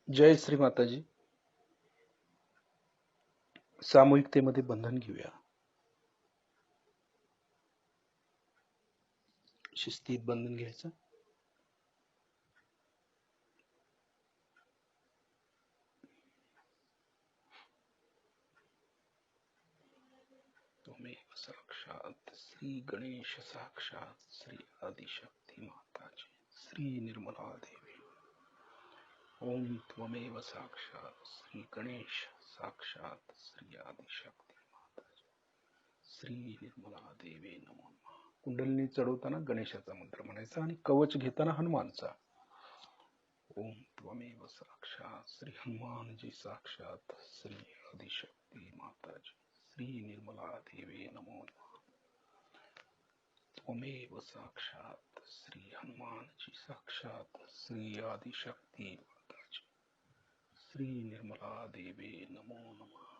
जय श्री माताजी. सामूहिकतेमध्ये बंधन घेऊया. शिस्तीत बंधन घ्यायचं. त्वमेव साक्षात श्री गणेश साक्षात श्री आदिशक्ती माताजी श्री निर्मला देवी. ओम त्वमेव साक्षात श्री गणेश साक्षात श्री आदिशक्ती माताजी श्री निर्मला देवी नमो नमः. कुंडलिनी चढवताना गणेशाचा मंत्र म्हणायचा आणि कवच घेताना हनुमानचा. ओम त्वमेव साक्षात श्री हनुमान जी साक्षात श्री आदिशक्ती माताजी श्री निर्मला देवी नमो नमः. त्वमेव साक्षात श्री हनुमान जी साक्षात श्री आदिशक्ती माताजी श्री निर्मला देवी नमो नमः.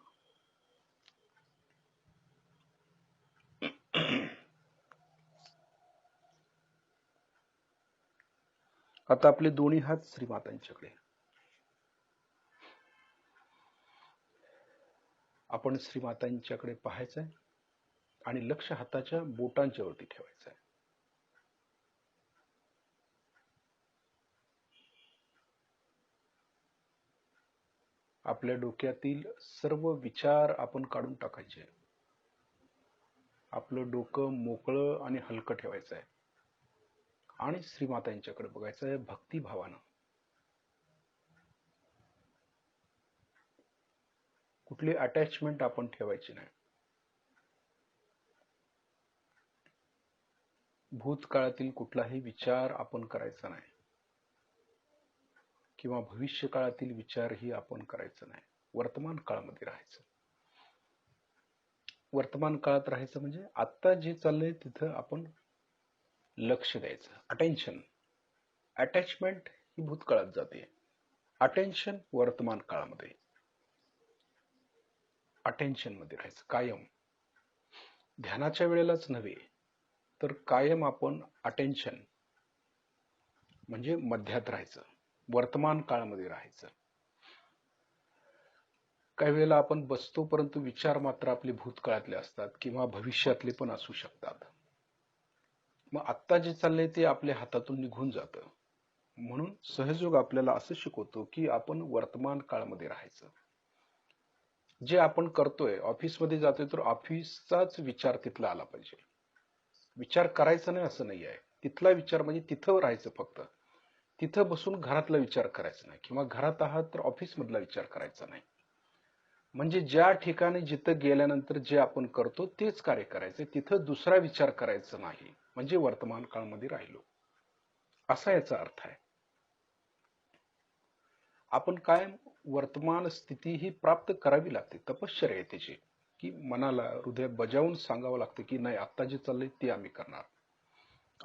आता आपले दोन्ही हात श्रीमातांच्याकडे. आपण श्रीमातांच्याकडे पाहायचंय आणि लक्ष हाताच्या बोटांच्या वरती ठेवायचं आहे. आपल्या डोक्यातील सर्व विचार आपण काढून टाकायचे. आपलं डोकं मोकळं आणि हलकं ठेवायचं आहे आणि श्रीमातांच्याकडे बघायचं आहे भक्तिभावानं. कुठली अटॅचमेंट आपण ठेवायची नाही. भूतकाळातील कुठलाही विचार आपण करायचा नाही किंवा भविष्य काळातील विचारही आपण करायचं नाही. वर्तमान काळामध्ये राहायचं. वर्तमान काळात राहायचं म्हणजे आता जे चाललंय तिथं आपण लक्ष द्यायचं. अटेन्शन. अटॅचमेंट ही भूतकाळात जाते. अटेन्शन वर्तमान काळामध्ये. अटेन्शन मध्ये राहायचं कायम. ध्यानाच्या वेळेलाच नव्हे तर कायम आपण अटेन्शन म्हणजे मध्यात राहायचं. वर्तमान काळामध्ये राहायचं. काही वेळेला आपण बसतो परंतु विचार मात्र आपले भूतकाळातले असतात किंवा भविष्यातले पण असू शकतात. मग आत्ता जे चाललंय ते आपल्या हातातून निघून जातं. म्हणून सहयोग आपल्याला असं शिकवतो की आपण वर्तमान काळामध्ये राहायचं. जे आपण करतोय, ऑफिसमध्ये जातोय तर ऑफिसचाच विचार तिथला आला पाहिजे. विचार करायचा नाही असं नाही आहे. तिथला विचार म्हणजे तिथं राहायचं फक्त. तिथं बसून घरातला विचार करायचा नाही किंवा घरात आहात तर ऑफिस मधला विचार करायचा नाही. म्हणजे ज्या ठिकाणी जिथं गेल्यानंतर जे आपण करतो तेच कार्य करायचं. तिथं दुसरा विचार करायचा नाही. म्हणजे वर्तमान काळामध्ये राहिलो असा याचा अर्थ आहे. आपण कायम वर्तमान स्थिती ही प्राप्त करावी लागते. तपश्चर्या आहे त्याची की मनाला हृदय बजावून सांगावं लागतं की नाही आत्ता जे चाललंय ते आम्ही करणार.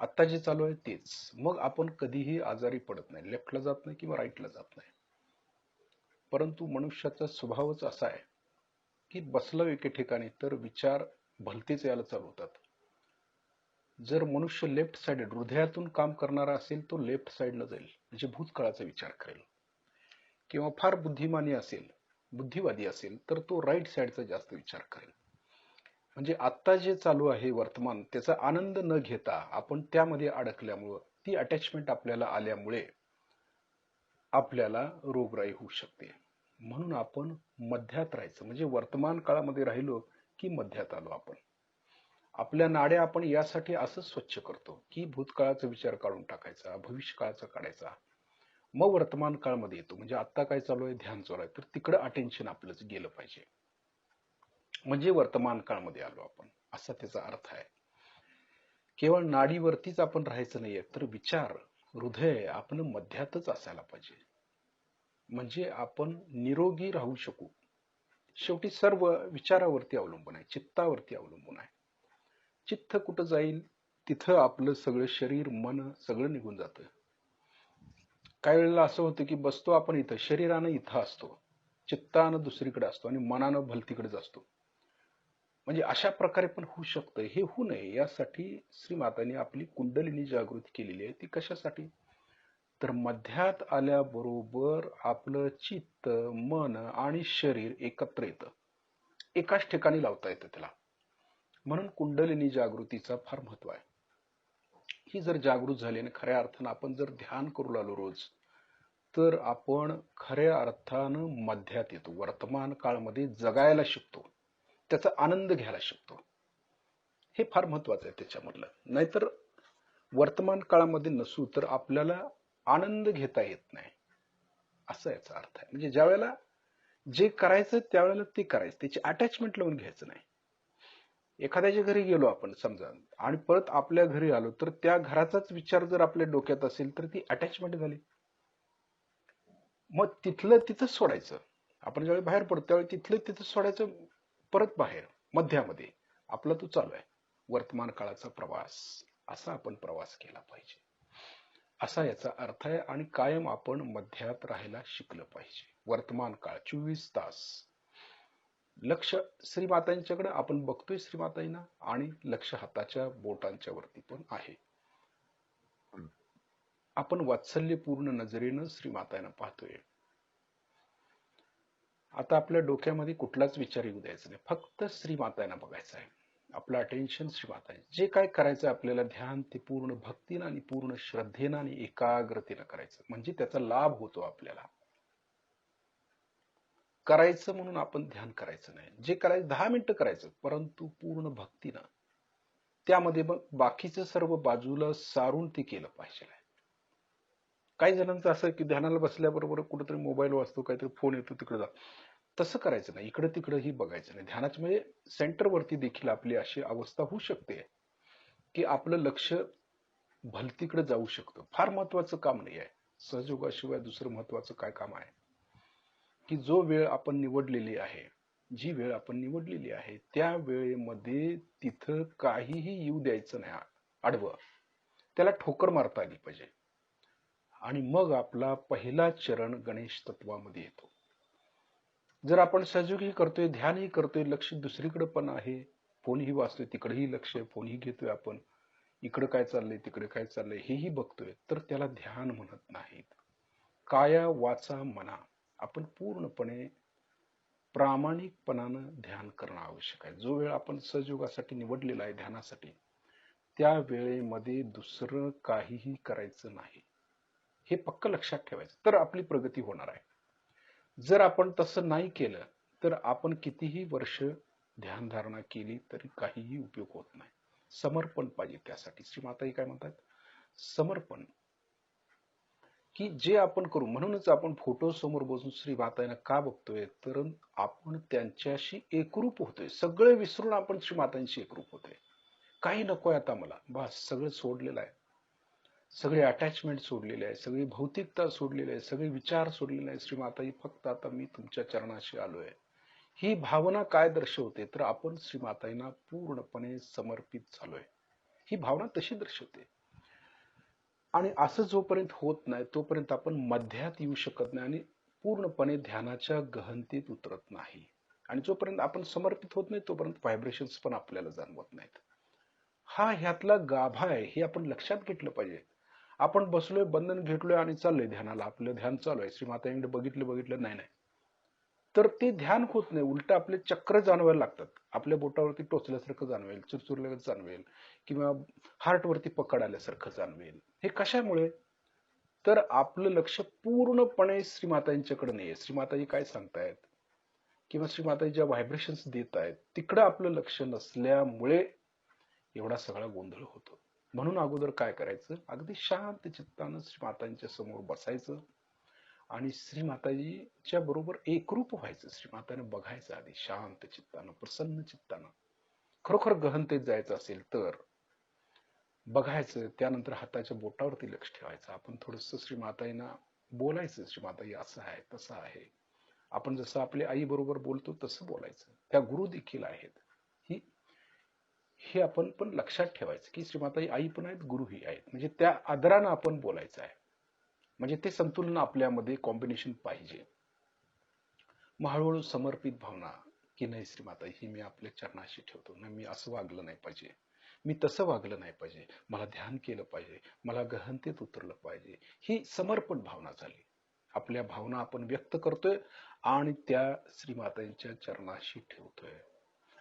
आत्ता जे चालू आहे तेच. मग आपण कधीही आजारी पडत नाही. लेफ्टला जात नाही किंवा राईटला जात नाही. परंतु मनुष्याचा स्वभावच असा आहे की बसलो एके ठिकाणी तर विचार भलतेच यायला चालू होतात. जर मनुष्य लेफ्ट साइडेड हृदयातून काम करणारा असेल तो लेफ्ट साइडला जाईल म्हणजे भूतकाळाचा विचार करेल. किंवा फार बुद्धिमानी असेल, बुद्धिवादी असेल तर तो राईट साइडचा जास्त विचार करेल. म्हणजे आत्ता जे चालू आहे वर्तमान त्याचा आनंद न घेता आपण त्यामध्ये अडकल्यामुळं ती अटॅचमेंट आपल्याला आल्यामुळे आपल्याला रोगराई होऊ शकते. म्हणून आपण मध्यात राहायचं. म्हणजे वर्तमान काळामध्ये राहिलो की मध्यात आलो आपण. आपल्या नाड्या आपण यासाठी असं स्वच्छ करतो की भूतकाळाचा विचार काढून टाकायचा, भविष्य काळाचा काढायचा. मग वर्तमान काळामध्ये येतो. म्हणजे आता काय चालू आहे, ध्यान चालू आहे तर तिकडे अटेन्शन आपलंच गेलं पाहिजे. म्हणजे वर्तमान काळामध्ये आलो आपण असा त्याचा अर्थ आहे. केवळ नाडीवरतीच आपण राहायचं नाहीये तर विचार, हृदय आपण मध्यातच असायला पाहिजे. म्हणजे आपण निरोगी राहू शकू. शेवटी सर्व विचारावरती अवलंबून आहे, चित्तावरती अवलंबून आहे. चित्त कुठं जाईल तिथं आपलं सगळं शरीर मन सगळं निघून जातं. काही वेळेला असं होतं की बसतो आपण इथं, शरीरानं इथं असतो, चित्तानं दुसरीकडे असतो आणि मनानं भलतीकडेच असतो. म्हणजे अशा प्रकारे पण होऊ शकतं. हे होऊ नये यासाठी श्रीमातांनी आपली कुंडलिनी जागृत केलेली आहे. ती कशासाठी? तर मध्यात आल्याबरोबर आपलं चित्त, मन आणि शरीर एकत्र येतं. एकाच ठिकाणी लावता येतं त्याला. म्हणून कुंडलिनी जागृतीचा फार महत्व आहे. ही जर जागृत झाली आणि खऱ्या अर्थानं आपण जर ध्यान करू लागलो रोज, तर आपण खऱ्या अर्थानं मध्यात येतो. वर्तमान काळामध्ये जगायला शिकतो. त्याचा आनंद घ्यायला शिकतो. हे फार महत्वाचं आहे त्याच्यामधलं. नाहीतर वर्तमान काळामध्ये नसू तर आपल्याला आनंद घेता येत नाही, असा याचा अर्थ आहे. म्हणजे ज्या वेळेला जे करायचं त्यावेळेला ते करायचं, त्याची अटॅचमेंट लावून घ्यायचं नाही. एखाद्याच्या घरी गेलो आपण समजा आणि परत आपल्या घरी आलो, तर त्या घराचाच विचार जर आपल्या डोक्यात असेल तर ती अटॅचमेंट झाली. मग तिथलं तिथंच सोडायचं. आपण ज्यावेळी बाहेर पडतो त्यावेळी तिथलं तिथंच सोडायचं. परत बाहेर मध्यामध्ये आपला तो चालू आहे वर्तमान काळाचा प्रवास. असा आपण प्रवास केला पाहिजे, असा याचा अर्थ आहे. आणि कायम आपण मध्यात राहायला शिकलं पाहिजे. वर्तमान काळ 24 तास लक्ष श्रीमातांच्याकडे आपण बघतोय श्रीमाताईंना, आणि लक्ष हाताच्या बोटांच्या वरती पण आहे. आपण वात्सल्यपूर्ण नजरेनं श्रीमातांना पाहतोय. आता आपल्या डोक्यामध्ये कुठलाच विचार येऊ द्यायचा नाही, फक्त श्रीमातांना बघायचं आहे. आपलं अटेन्शन श्रीमातांना. जे काय करायचं आपल्याला ध्यान, ते पूर्ण भक्तीनं आणि पूर्ण श्रद्धेनं आणि एकाग्रतेनं करायचं. म्हणजे त्याचा लाभ होतो आपल्याला. करायचं म्हणून आपण ध्यान करायचं नाही. जे करायचं 10 मिनिटं करायचं, परंतु पूर्ण भक्तीनं. त्यामध्ये मग बाकीचं सर्व बाजूला सारून ते केलं पाहिजे. काही जणांचं असं की ध्यानाला बसल्याबरोबर कुठेतरी मोबाईल वाजतो, काहीतरी फोन येतो, तिकडे जा. तसं करायचं नाही. इकडे तिकडेही बघायचं नाही. ध्यानाच्या म्हणजे सेंटरवरती देखील आपली अशी अवस्था होऊ शकते की आपलं लक्ष भलतीकडे जाऊ शकतं. फार महत्वाचं काम नाही आहे. सहयोगाशिवाय दुसरं महत्वाचं काय काम आहे की जो वेळ आपण निवडलेली आहे, जी वेळ आपण निवडलेली आहे त्या वेळेमध्ये तिथं काहीही येऊ द्यायचं नाही आडवं. त्याला ठोकर मारता आली पाहिजे. आणि मग आपला पहिला चरण गणेश तत्वामध्ये येतो. जर आपण सहयोगही करतोय, ध्यानही करतोय, लक्ष दुसरीकडे पण आहे, फोनही वाचतोय, तिकडेही लक्ष आहे, फोनही घेतोय आपण, इकडे काय चाललंय तिकडे काय चाललंय हेही बघतोय, तर त्याला ध्यान म्हणत नाहीत. काया वाचा मना आपण पूर्णपणे प्रामाणिकपणानं ध्यान करणं आवश्यक आहे. जो वेळ आपण सहयोगासाठी निवडलेला आहे ध्यानासाठी, त्या वेळेमध्ये दुसरं काहीही करायचं नाही. हे पक्क लक्षात ठेवायचं, तर आपली प्रगती होणार आहे. जर आपण तसं नाही केलं तर आपण कितीही वर्ष ध्यानधारणा केली तरी काहीही उपयोग होत नाही. समर्पण पाहिजे त्यासाठी. श्रीमाताई काय म्हणतात? समर्पण. की जे आपण करू. म्हणूनच आपण फोटो समोर बसून श्रीमातांना का बघतोय, तर आपण त्यांच्याशी एकरूप होतोय. सगळे विसरून आपण श्रीमातांशी एकरूप होतोय. काही नकोय आता मला, बस सगळं सोडलेलं आहे. सगळे अटॅचमेंट सोडलेले आहे, सगळी भौतिकता सोडलेली आहे, सगळे विचार सोडलेले आहे. श्रीमाताई फक्त आता मी तुमच्या चरणाशी आलोय. ही भावना काय दर्शवते, तर आपण श्रीमाताईंना पूर्णपणे समर्पित झालोय. ही भावना तशी दर्शवते. आणि असं जोपर्यंत होत नाही तोपर्यंत आपण मध्यात येऊ शकत नाही आणि पूर्णपणे ध्यानाच्या गहनतेत उतरत नाही. आणि जोपर्यंत आपण समर्पित होत नाही तोपर्यंत व्हायब्रेशन्स पण आपल्याला जाणवत नाहीत. हा ह्यातला गाभा आहे, हे आपण लक्षात घेतलं पाहिजे. आपण बसलोय, बंधन घेतलोय आणि चाललोय ध्यानाला, आपलं ध्यान चालू आहे, श्रीमाताईंकडे बघितलं नाही, तर ते ध्यान होत नाही. उलट आपले चक्र जाणवायला लागतात. आपल्या बोटावरती टोचल्यासारखं जाणवेल, चुरचुरल्यासारखं जाणवेल, किंवा हार्टवरती पकड आल्यासारखं जाणवेल. हे कशामुळे? तर आपलं लक्ष पूर्णपणे श्रीमाताईंच्याकडे नाहीये. श्रीमाताई काय सांगतायत किंवा श्रीमाताई ज्या व्हायब्रेशन्स देत आहेत तिकडं आपलं लक्ष नसल्यामुळे एवढा सगळा गोंधळ होतो. म्हणून अगोदर काय करायचं, अगदी शांत चित्तानं श्रीमातांच्या समोर बसायचं आणि श्रीमाताजीच्या बरोबर एकरूप व्हायचं. श्रीमातांना बघायचं आधी शांत चित्तानं, प्रसन्न चित्तानं. खरोखर गहनतेत जायचं असेल तर बघायचं. त्यानंतर हाताच्या बोटावरती लक्ष ठेवायचं. आपण थोडंसं श्रीमाताईंना बोलायचं, श्रीमाताई असं आहे तसं आहे. आपण जसं आपल्या आई बरोबर बोलतो तसं बोलायचं. त्या गुरु देखील आहेत. ही हे आपण पण लक्षात ठेवायचं की श्रीमाताई आई पण आहेत, गुरुही आहेत. म्हणजे त्या आदरानं आपण बोलायचं आहे. म्हणजे ते संतुलन आपल्यामध्ये कॉम्बिनेशन पाहिजे. मग हळूहळू समर्पित भावना की नाही श्रीमाताई, ही मी आपल्या चरणाशी ठेवतो, नाही मी असं वागलं नाही पाहिजे, मी तसं वागलं नाही पाहिजे, मला ध्यान केलं पाहिजे, मला गहनतेत उतरलं पाहिजे. ही समर्पण भावना झाली. आपल्या भावना आपण व्यक्त करतोय आणि त्या श्रीमातांच्या चरणाशी ठेवतोय.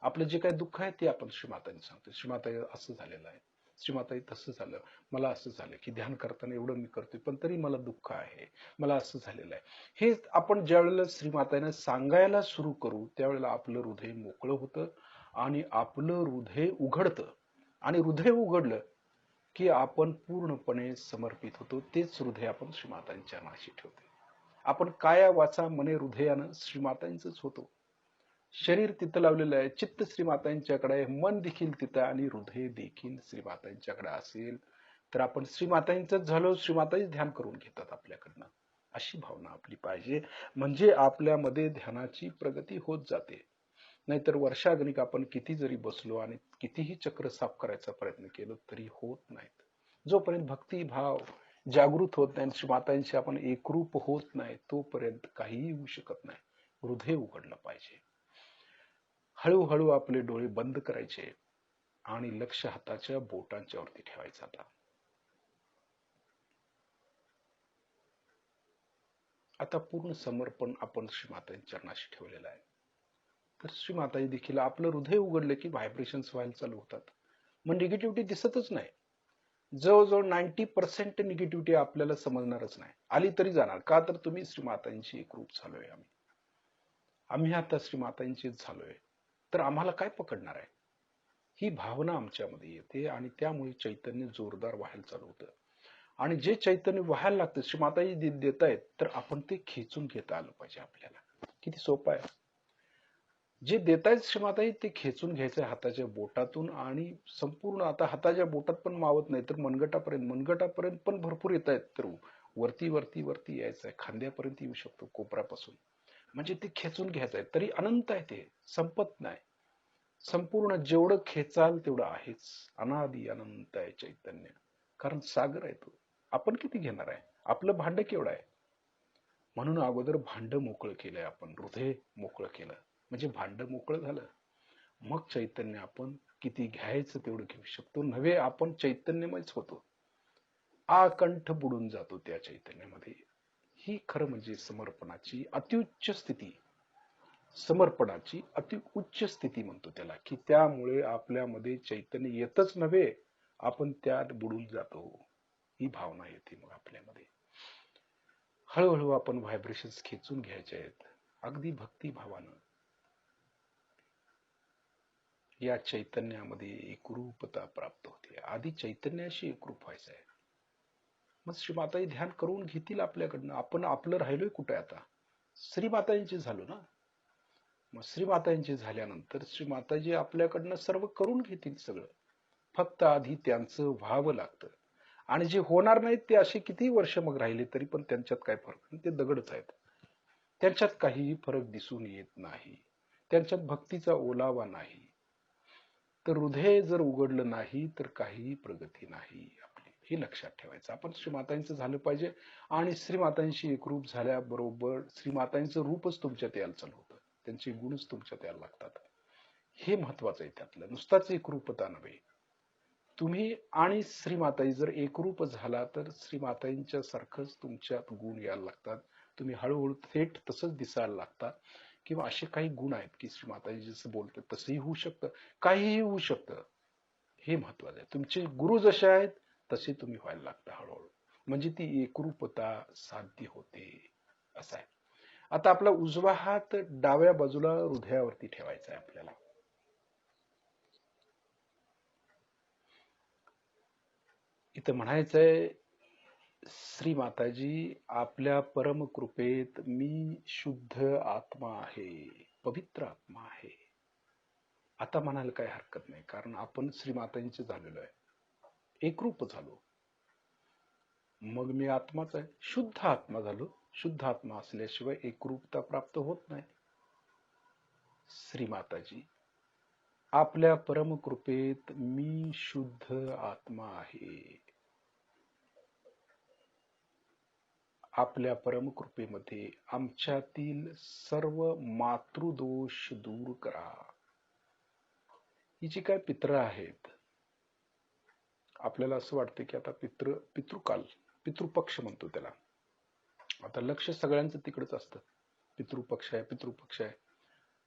आपलं जे काही दुःख आहे ते आपण श्रीमातांनी सांगतोय, श्रीमाताई असं झालेलं आहे, श्रीमाताई तसं झालं, मला असं झालं की ध्यान करताना एवढं मी करतोय पण तरी मला दुःख आहे, मला असं झालेलं आहे. हे आपण ज्या वेळेला श्रीमातांना सांगायला सुरू करू त्यावेळेला आपलं हृदय मोकळं होतं आणि आपलं हृदय उघडतं. आणि हृदय उघडलं की आपण पूर्णपणे समर्पित होतो. तेच हृदय आपण श्रीमातांच्या नाशी ठेवतो. आपण काया वाचा मने हृदयानं श्रीमातांचंच होतो. शरीर तिथं लावलेलं आहे, चित्त श्रीमातांच्याकडे आहे, मन देखील तिथं आणि हृदय देखील श्रीमातांच्याकडे असेल तर आपण श्रीमातांचंच झालो, श्रीमाताच ध्यान करून घेतात आपल्याकडनं. अशी भावना आपली पाहिजे, म्हणजे आपल्यामध्ये ध्यानाची प्रगती होत जाते. नाहीतर वर्षागणिक आपण किती जरी बसलो आणि कितीही चक्र साफ करायचा प्रयत्न केला तरी होत नाहीत. जोपर्यंत भक्तिभाव जागृत होत नाही, श्रीमातांशी आपण एकरूप होत नाही, तोपर्यंत काहीही होऊ शकत नाही. हृदय उघडलं पाहिजे. हळूहळू आपले डोळे बंद करायचे आणि लक्ष हाताच्या बोटांच्या वरती ठेवायचं. आता पूर्ण समर्पण आपण श्रीमातांच्या चरणाशी ठेवलेलं आहे. तर श्रीमाताजी देखील आपलं हृदय उघडलं की व्हायब्रेशन्स व्हायला चालू होतात. मग निगेटिव्हिटी दिसतच नाही. जवळजवळ 90% निगेटिव्हिटी आपल्याला समजणारच नाही. आली तरी जाणार. का तर तुम्ही श्रीमातांशी एकरूप झालोय. आम्ही आता श्रीमातांचीच झालोय. तर आम्हाला काय पकडणार आहे? ही भावना आमच्यामध्ये येते आणि त्यामुळे चैतन्य जोरदार व्हायला चालू होतं. आणि जे चैतन्य व्हायला लागतं श्रीमाताजी देत आहेत तर आपण ते खेचून घेता आलं पाहिजे आपल्याला. किती सोपं आहे. जे देतायत श्रीमाताई ते खेचून घ्यायचंय हाताच्या बोटातून आणि संपूर्ण आता हाताच्या बोटात पण मावत नाही तर मनगटापर्यंत पण भरपूर येत आहेत. तर वरती वरती वरती यायचंय, खांद्यापर्यंत येऊ शकतो, कोपऱ्यापासून. म्हणजे ते खेचून घ्यायचंय. तरी अनंत आहे, ते संपत नाही. संपूर्ण जेवढं खेचाल तेवढं आहेच. अनादि अनंत आहे चैतन्य. कारण सागर आहे तो. आपण किती घेणार आहे? आपलं भांड केवढं आहे? म्हणून अगोदर भांड मोकळं केलंय आपण, हृदय मोकळं केलं म्हणजे भांड मोकळं झालं. मग चैतन्य आपण किती घ्यायचं तेवढं घेऊ शकतो. नव्हे आपण चैतन्यमयच होतो, आकंठ बुडून जातो त्या चैतन्यामध्ये. ही खरं म्हणजे समर्पणाची अतिउच्च स्थिती. समर्पणाची अति उच्च स्थिती म्हणतो त्याला, की त्यामुळे आपल्यामध्ये चैतन्य येतच नव्हे, आपण त्यात बुडून जातो. ही भावना येते मग आपल्यामध्ये. हळूहळू आपण व्हायब्रेशन्स खेचून घ्यायचे आहेत, अगदी भक्तिभावानं. या चैतन्यामध्ये एकरूपता प्राप्त होते. आधी चैतन्याशी एकरूप व्हायचं आहे. मग श्रीमाताजी ध्यान करून घेतील आपल्याकडनं. आपण आपलं राहिलोय कुठे आता? श्रीमाताजींची झालो ना. मग श्रीमाताजींची झाल्यानंतर श्रीमाताजी आपल्याकडनं सर्व करून घेतील सगळं. फक्त आधी त्यांचं व्हावं लागतं. आणि जे होणार नाहीत ते असे किती वर्ष मग राहिले तरी पण त्यांच्यात काय फरक नाही, ते दगडच आहेत. त्यांच्यात काहीही फरक दिसून येत नाही. त्यांच्यात भक्तीचा ओलावा नाही. तर हृदय जर उघडलं नाही तर काहीही प्रगती नाही आपली. हे लक्षात ठेवायचं. आपण श्रीमातांचं झालं पाहिजे आणि श्रीमातांशी एकरूप झाल्याबरोबर श्रीमातांचं रूपच तुमच्यात यायला चालू होतं. त्यांचे गुणच तुमच्यात यायला लागतात. हे महत्वाचं आहे त्यातलं. नुसताच एकरूपता नव्हे. तुम्ही आणि श्रीमाताई जर एकरूप झाला तर श्रीमाताईंच्या सारखंच तुमच्यात गुण यायला लागतात. तुम्ही हळूहळू थेट तसंच दिसायला लागतात. किंवा असे काही गुण आहेत की श्रीमाताजी जसं बोलतात तसंही होऊ शकतं, काहीही होऊ शकतं. हे महत्वाचं आहे. तुमचे गुरु जसे आहेत तसे तुम्ही व्हायला लागता हळूहळू. म्हणजे ती एकरूपता साध्य होते. असं आहे. आता आपला उजवा हात डाव्या बाजूला हृदयावरती ठेवायचा आहे आपल्याला. इथं म्हणायचंय, श्री माताजी आपल्या परम कृपेत मी शुद्ध आत्मा आहे, पवित्र आत्मा आहे. आता म्हणायला काही हरकत नाही, कारण आपण श्रीमातांचे झालेलो आहे, एकरूप झालो. मग मी आत्माच आहे, शुद्ध आत्मा झालो. शुद्ध आत्मा असल्याशिवाय एकरूपता प्राप्त होत नाही. श्रीमाताजी आपल्या परम कृपेत मी शुद्ध आत्मा आहे. आपल्या परमकृपेमध्ये आमच्यातील सर्व मातृदोष दूर करा. ही जी काय पित्र आहेत आपल्याला असं वाटतं की आता पितृकाल, पितृपक्ष म्हणतो त्याला, आता लक्ष सगळ्यांचं तिकडच असतं. पितृपक्ष आहे, पितृपक्ष आहे.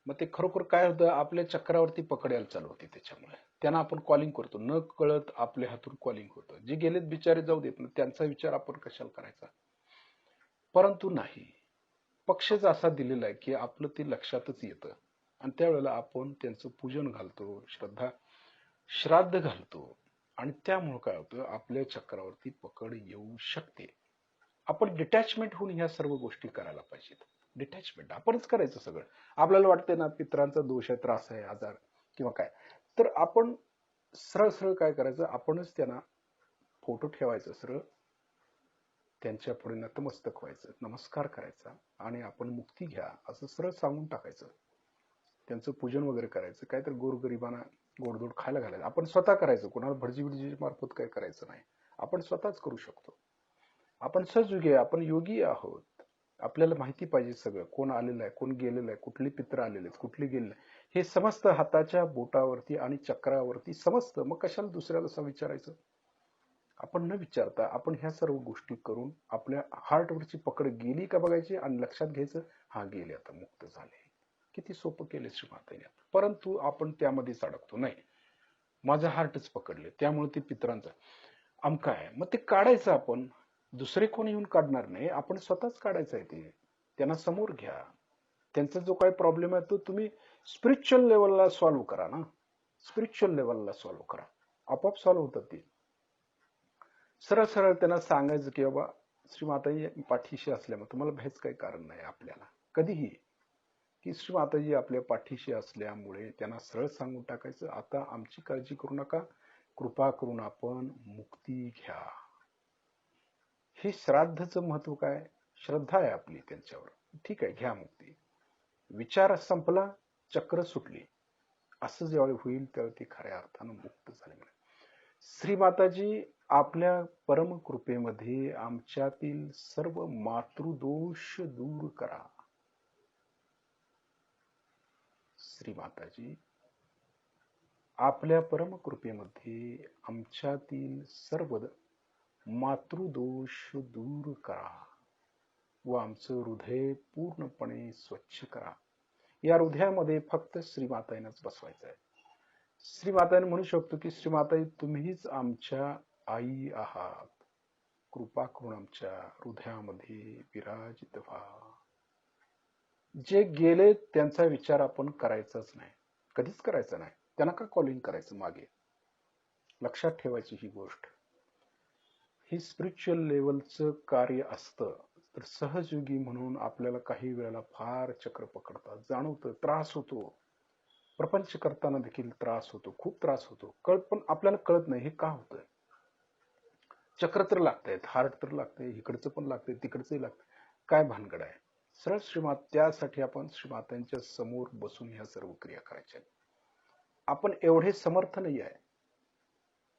मग ते खरोखर काय होतं, आपल्या चक्रावरती पकडायला चालू होती. त्याच्यामुळे त्यांना आपण कॉलिंग करतो, न कळत आपल्या हातून कॉलिंग होतं. जे गेलेत बिचारे जाऊ देत, त्यांचा विचार आपण कशाला करायचा. परंतु नाही, पक्षच असा दिलेला आहे की आपलं ते लक्षातच येतं आणि त्यावेळेला आपण त्यांचं पूजन घालतो, श्राद्ध घालतो आणि त्यामुळे काय होतं, आपल्या चक्रावरती पकड येऊ शकते. आपण डिटॅचमेंट होऊन ह्या सर्व गोष्टी करायला पाहिजेत. डिटॅचमेंट आपणच करायचं सगळं. आपल्याला वाटतंय ना पित्रांचा दोष आहे, त्रास आहे, आजार किंवा काय, तर आपण सरळ सरळ काय करायचं, आपणच त्यांना फोटो ठेवायचा सरळ, त्यांच्या पुढे नतमस्तक व्हायचं, नमस्कार करायचा आणि आपण मुक्ती घ्या असं सरळ सांगून टाकायचं. त्यांचं पूजन वगैरे करायचं, काय तर गोरगरिबांना गोडधोड खायला घालायचं. आपण स्वतः करायचं, कोणाला भटजी बिडजी मार्फत काय करायचं नाही, आपण स्वतःच करू शकतो. आपण सहयोगी, आपण योगी आहोत. आपल्याला माहिती पाहिजे सगळं, कोण आलेलं आहे, कोण गेलेलं आहे, कुठली पित्र आलेले आहेत, कुठली गेलेलं आहे, हे समजतं हाताच्या बोटावरती आणि चक्रावरती समजतं. मग कशाला दुसऱ्याला असं विचारायचं. आपण न विचारता आपण ह्या सर्व गोष्टी करून आपल्या हार्टवरची पकड गेली का बघायची आणि लक्षात घ्यायचं, हा गेले, आता मुक्त झाले. किती सोपं केले श्रीमाताने. परंतु आपण त्यामध्येच अडकतो. नाही, माझं हार्टच पकडले त्यामुळे ते पित्रांचं अमका आहे. मग ते काढायचं आपण, दुसरे कोणी येऊन काढणार नाही, आपण स्वतःच काढायचं आहे. ते त्यांना समोर घ्या. त्यांचा जो काही प्रॉब्लेम आहे तो तुम्ही स्पिरिच्युअल लेवलला सॉल्व्ह करा ना, स्पिरिच्युअल लेवलला सॉल्व्ह करा, आपोआप सॉल्व्ह होतात ते. सरळ सरळ त्यांना सांगायचं की बाबा श्रीमाताजी पाठीशी असल्यामुळे तुम्हाला भ्यायचं काही कारण नाही आपल्याला कधीही, की श्रीमाताजी आपल्या पाठीशी असल्यामुळे त्यांना सरळ सांगून टाकायचं, आता आमची काळजी करू नका, कृपा करून आपण मुक्ती घ्या. हे श्राद्धचं महत्व काय, श्रद्धा आहे आपली त्यांच्यावर. ठीक आहे, घ्या मुक्ती. विचार संपला, चक्र सुटली, असं ज्यावेळी होईल त्यावेळी ते खऱ्या अर्थानं मुक्त झाले. श्रीमाताजी आपल्या परम कृपेमध्ये आमच्यातील सर्व मातृदोष दूर करा. श्रीमाताजी आपल्या परम कृपेमध्ये आमच्यातील सर्व मातृदोष दूर करा व आमचं हृदय पूर्णपणे स्वच्छ करा. या हृदयामध्ये फक्त श्रीमाताईनंच बसवायचं आहे. श्रीमाताईने म्हणू शकतो की श्रीमाताई तुम्हीच आमच्या आई आहात, कृपा करून आमच्या हृदयामध्ये विराजित व्हा. जे गेले त्यांचा विचार आपण करायचाच नाही, कधीच करायचा नाही. त्यांना का कॉलिंग करायचं मागे. लक्षात ठेवायची ही गोष्ट. ही स्पिरिच्युअल लेवलचं कार्य असतं. तर सहजयोगी म्हणून आपल्याला काही वेळेला फार चक्र पकडतात, जाणवतं, त्रास होतो. प्रपंच करताना देखील त्रास होतो, खूप त्रास होतो. पण आपल्याला कळत नाही हे का होतंय. चक्र तर लागतायत, हार्ट तर लागतंय, इकडचं पण लागतंय, तिकडचंही लागतंय, काय भानगड आहे. सरळ श्रीमात, त्यासाठी आपण श्रीमातांच्या समोर बसून ह्या सर्व क्रिया करायच्या. आपण एवढे समर्थ नाही आहे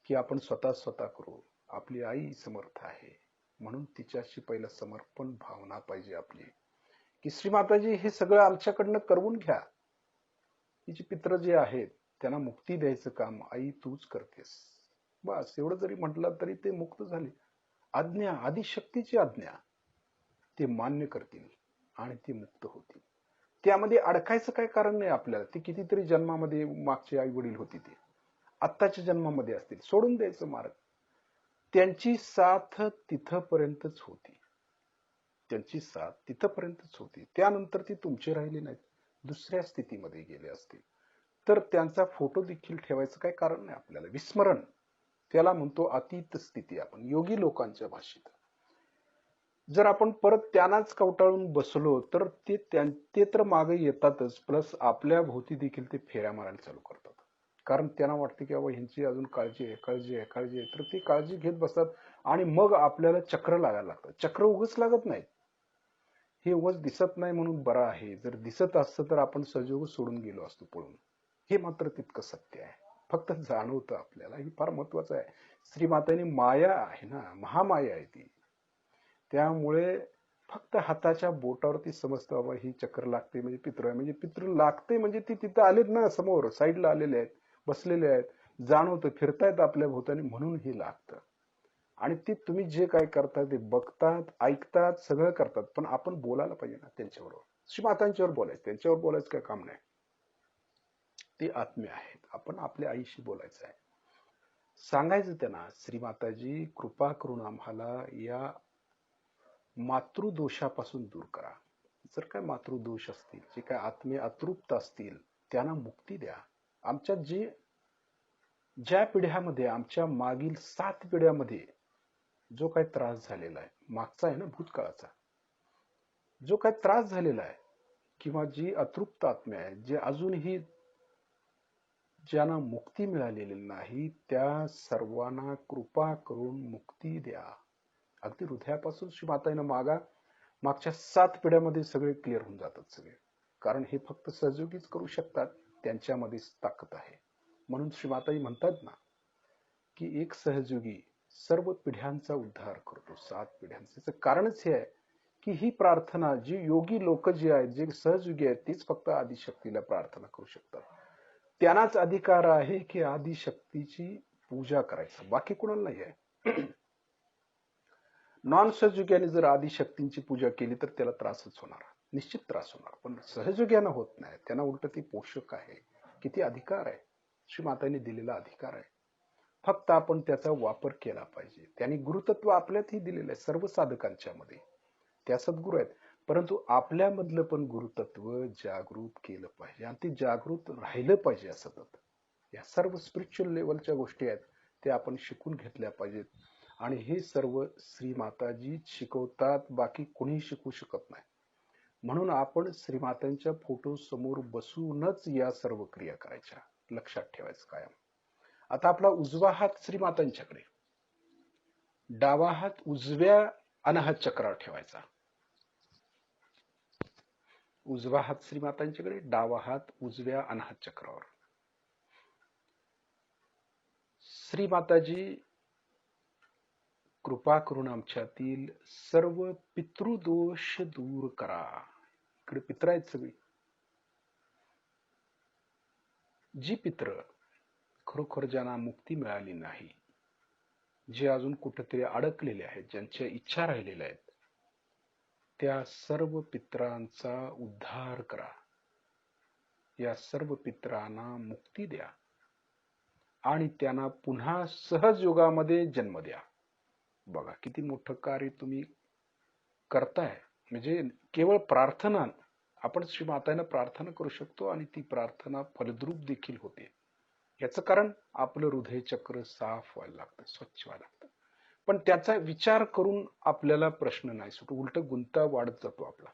की आपण स्वतः करू. आपली आई समर्थ आहे म्हणून तिच्याशी पहिलं समर्पण भावना पाहिजे आपली, की श्रीमाताजी हे सगळं आमच्याकडनं करवून घ्या. तिचे पित्र जे आहेत त्यांना मुक्ती द्यायचं काम आई तूच करतेस. बस एवढं जरी म्हटलं तरी ते मुक्त झाले. आज्ञा, आदिशक्तीची आज्ञा ते मान्य करतील आणि ते मुक्त होतील. त्यामध्ये अडकायचं काय कारण नाही आपल्याला. ते कितीतरी जन्मामध्ये मागचे आई वडील होते, ते आत्ताच्या जन्मामध्ये असतील, सोडून द्यायचं मार्ग. त्यांची साथ तिथपर्यंतच होती, त्यांची साथ तिथपर्यंतच होती. त्यानंतर ती तुमचे राहिले नाहीत, दुसऱ्या स्थितीमध्ये गेले असतील. तर त्यांचा फोटो देखील ठेवायचं काही कारण नाही आपल्याला. विस्मरण त्याला म्हणतो, अतीत स्थिती आपण योगी लोकांच्या भाषेत. जर आपण परत त्यांनाच कवटाळून बसलो तर ते तर मागे येतातच, प्लस आपल्या भोवती देखील ते फेऱ्या मारायला चालू करतात. कारण त्यांना वाटते की बाबा ह्यांची अजून काळजी आहे, काळजी आहे, काळजी आहे. तर ती काळजी घेत बसतात आणि मग आपल्याला चक्र लागायला लागतं. चक्र उगच लागत नाही, हे उगच दिसत नाही म्हणून बरं आहे. जर दिसत असतं तर आपण सजोग सोडून गेलो असतो पळून. हे मात्र तितकं सत्य आहे, फक्त जाणवतं आपल्याला. हे फार महत्वाचं आहे. श्रीमातांनी माया आहे ना, महामाया आहे ती. त्यामुळे फक्त हाताच्या बोटावरती समजतं बाबा ही चक्र लागते म्हणजे पितृ आहे, म्हणजे पितृ लागते म्हणजे ती तिथं आलेत ना, समोर साईडला आलेले आहेत, बसलेले आहेत. जाणवतं, फिरतायत आपल्या भोवतानी म्हणून हे लागतं. आणि ते तुम्ही जे काय करता ते बघतात, ऐकतात, सगळं करतात, पण आपण बोलायला पाहिजे ना त्यांच्याबरोबर. श्रीमातांच्यावर बोलायचं, त्यांच्यावर बोलायचं काय काम नाही. ते आत्मे आहेत, आपण आपल्या आईशी बोलायचं आहे. सांगायचं त्यांना, श्रीमाताजी कृपा करून आम्हाला या मातृदोषापासून दूर करा. जर काय मातृदोष असतील, जे काय आत्मे अतृप्त असतील, त्यांना मुक्ती द्या. आमच्या ज्या पिढ्यामध्ये, आमच्या मागील 7 पिढ्यामध्ये जो काही त्रास झालेला आहे, मागचा आहे ना, भूतकाळाचा, जो काही त्रास झालेला आहे, किंवा जी अतृप्त आत्मे आहेत, जे अजूनही ज्यांना मुक्ती मिळालेली नाही, त्या सर्वांना कृपा करून मुक्ती द्या. अगदी हृदयापासून श्रीमाताईनं मागच्या 7 पिढ्यामध्ये सगळे क्लिअर होऊन जातात सगळे. कारण हे फक्त सहयोगीच करू शकतात, त्यांच्यामध्येच ताकद आहे. म्हणून श्रीमाताई म्हणतात ना, की एक सहयोगी सर्व पिढ्यांचा उद्धार करतो, 7 पिढ्यांचं. कारणच हे आहे की ही प्रार्थना जी योगी लोक जे आहेत, जे सहयोगी आहेत, तीच फक्त आदिशक्तीला प्रार्थना करू शकतात. त्यांनाच अधिकार आहे की आदिशक्तीची पूजा करायचं, बाकी कोणाला नाही आहे. नॉन सहयोग्याने जर आदिशक्तींची पूजा केली तर त्याला त्रासच होणार, निश्चित त्रास होणार. पण सहयोग्यानं होत नाही, त्यांना उलट ती पोषक आहे. किती अधिकार आहे, श्रीमातांनी दिलेला अधिकार आहे. फक्त आपण त्याचा वापर केला पाहिजे. त्यांनी गुरुतत्व आपल्यातही दिलेलं आहे, सर्व साधकांच्या मध्ये त्या सद्गुरू आहेत. परंतु आपल्यामधलं पण गुरुतत्व जागृत केलं पाहिजे, आणि ते जागृत राहिलं पाहिजे सतत. या सर्व स्पिरिच्युअल लेवलच्या गोष्टी आहेत, ते आपण शिकून घेतल्या पाहिजेत. आणि हे सर्व श्रीमाताजी शिकवतात, बाकी कोणीही शिकवू शकत नाही. म्हणून आपण श्रीमातांच्या फोटो समोर बसूनच या सर्व क्रिया करायच्या, लक्षात ठेवायचं कायम. आता आपला उजवा हात श्रीमातांच्याकडे, डावा हात उजव्या अनाहत चक्रावर ठेवायचा. उजवा हात श्रीमातांच्याकडे, डावा हात उजव्या अनाहत चक्रावर. श्रीमाताजी कृपा करून आमच्यातील सर्व पितृदोष दूर करा. इकडे पित्र आहेत सगळी, जी पित्र खरोखर ज्यांना मुक्ती मिळाली नाही, जे अजून कुठेतरी अडकलेले आहेत, ज्यांच्या इच्छा राहिलेल्या आहेत, त्या सर्व पित्रांचा उद्धार करा. या सर्व पित्रांना मुक्ती द्या आणि त्यांना पुन्हा सहज योगामध्ये जन्म द्या. बघा किती मोठं कार्य तुम्ही करताय. म्हणजे केवळ प्रार्थना, आपण श्रीमातांना प्रार्थना करू शकतो आणि ती प्रार्थना फलद्रूप देखील होते. याचं कारण आपलं हृदय चक्र साफ व्हायला लागतं, स्वच्छ व्हायला लागतं. पण त्याचा विचार करून आपल्याला प्रश्न नाही सुटू, उलट गुंता वाढत जातो आपला.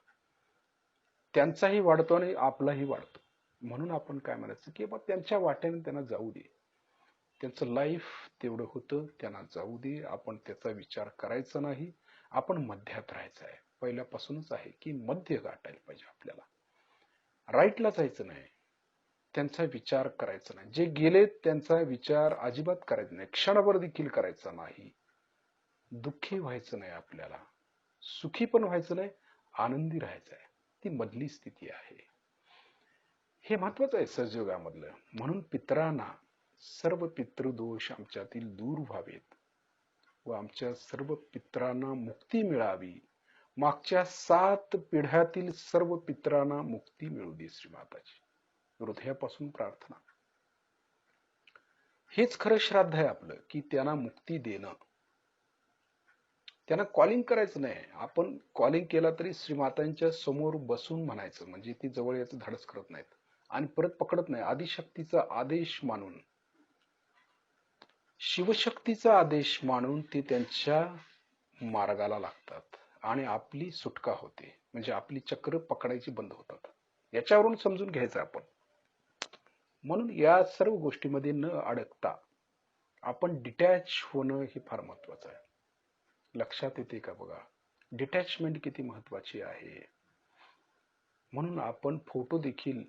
त्यांचाही वाढतो आणि आपलाही वाढतो. म्हणून आपण काय म्हणायचं की मग त्यांच्या वाट्याने त्यांना जाऊ दे, त्यांचं लाईफ तेवढं होतं, त्यांना जाऊ दे. आपण त्याचा विचार करायचा नाही, आपण मध्यात राहायचं आहे. पहिल्यापासूनच आहे की मध्य गाठायला पाहिजे आपल्याला, राईटला जायचं नाही, त्यांचा विचार करायचा नाही. जे गेले त्यांचा विचार अजिबात करायचा नाही, क्षणभर देखील करायचा नाही. दुःखी व्हायचं नाही आपल्याला, सुखी पण व्हायचं नाही, आनंदी राहायचं आहे. ती मधली स्थिती आहे, हे महत्वाचं आहे सहजयोगामधलं. म्हणून पितरांना सर्व पितृदोष आमच्यातील दूर व्हावेत व आमच्या सर्व पितरांना मुक्ती मिळावी. मागच्या 7 पिढ्यातील सर्व पितरांना मुक्ती मिळू दे श्रीमाताजी. हृदयापासून प्रार्थना, हेच खरं श्राद्ध आहे आपलं, की त्यांना मुक्ती देणं. त्यांना कॉलिंग करायचं नाही, आपण कॉलिंग केला तरी श्रीमातांच्या समोर बसून म्हणायचं, म्हणजे ती जवळ याचं धाडस करत नाहीत आणि परत पकडत नाही. आदिशक्तीचा आदेश मानून, शिवशक्तीचा आदेश मानून ते त्यांच्या मार्गाला लागतात आणि आपली सुटका होते. म्हणजे आपली चक्र पकडायची बंद होतात. याच्यावरून समजून घ्यायचं आपण. म्हणून या सर्व गोष्टीमध्ये न अडकता आपण डिटॅच होणं हे फार महत्वाचं आहे. लक्षात येते का बघा, डिटॅचमेंट किती महत्वाची आहे. म्हणून आपण फोटो देखील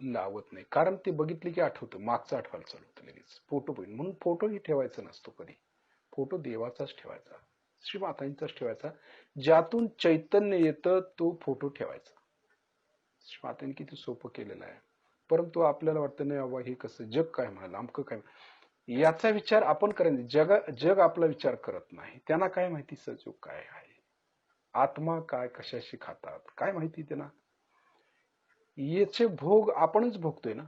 लावत नाही, कारण ते बघितले की आठवतं, मागचं आठवायला चालू होतं लगेच. फोटो बघून, म्हणून फोटोही ठेवायचा नसतो कधी. फोटो देवाचाच ठेवायचा, श्रीमातांचाच ठेवायचा. ज्यातून चैतन्य येतं तो फोटो ठेवायचा. श्रीमातांनी किती सोपं केलेलं आहे. परंतु आपल्याला वाटतं नाही बाबा हे कसं, जग काय म्हणाल, अमकं काय. याचा विचार आपण करेन. जग आपला विचार करत नाही. त्यांना काय माहिती सजोग काय आहे, आत्मा काय, कशाशी खातात, काय माहिती त्यांना. याचे भोग आपणच भोगतोय ना.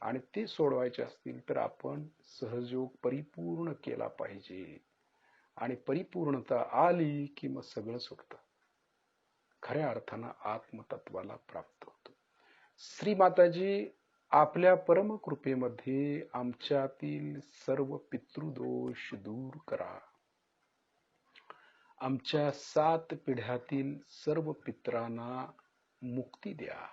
आणि ते सोडवायचे असतील तर आपण सहयोग परिपूर्ण केला पाहिजे. आणि परिपूर्णता आली की मग सगळं सुटतं. खऱ्या अर्थानं आत्मतत्वाला प्राप्त होतो. श्री माताजी, आपल्या परमकृपेमध्ये आमच्यातील सर्व पितृदोष दूर करा. आमच्या 7 पिढ्यातील सर्व पितरांना मुक्ती द्या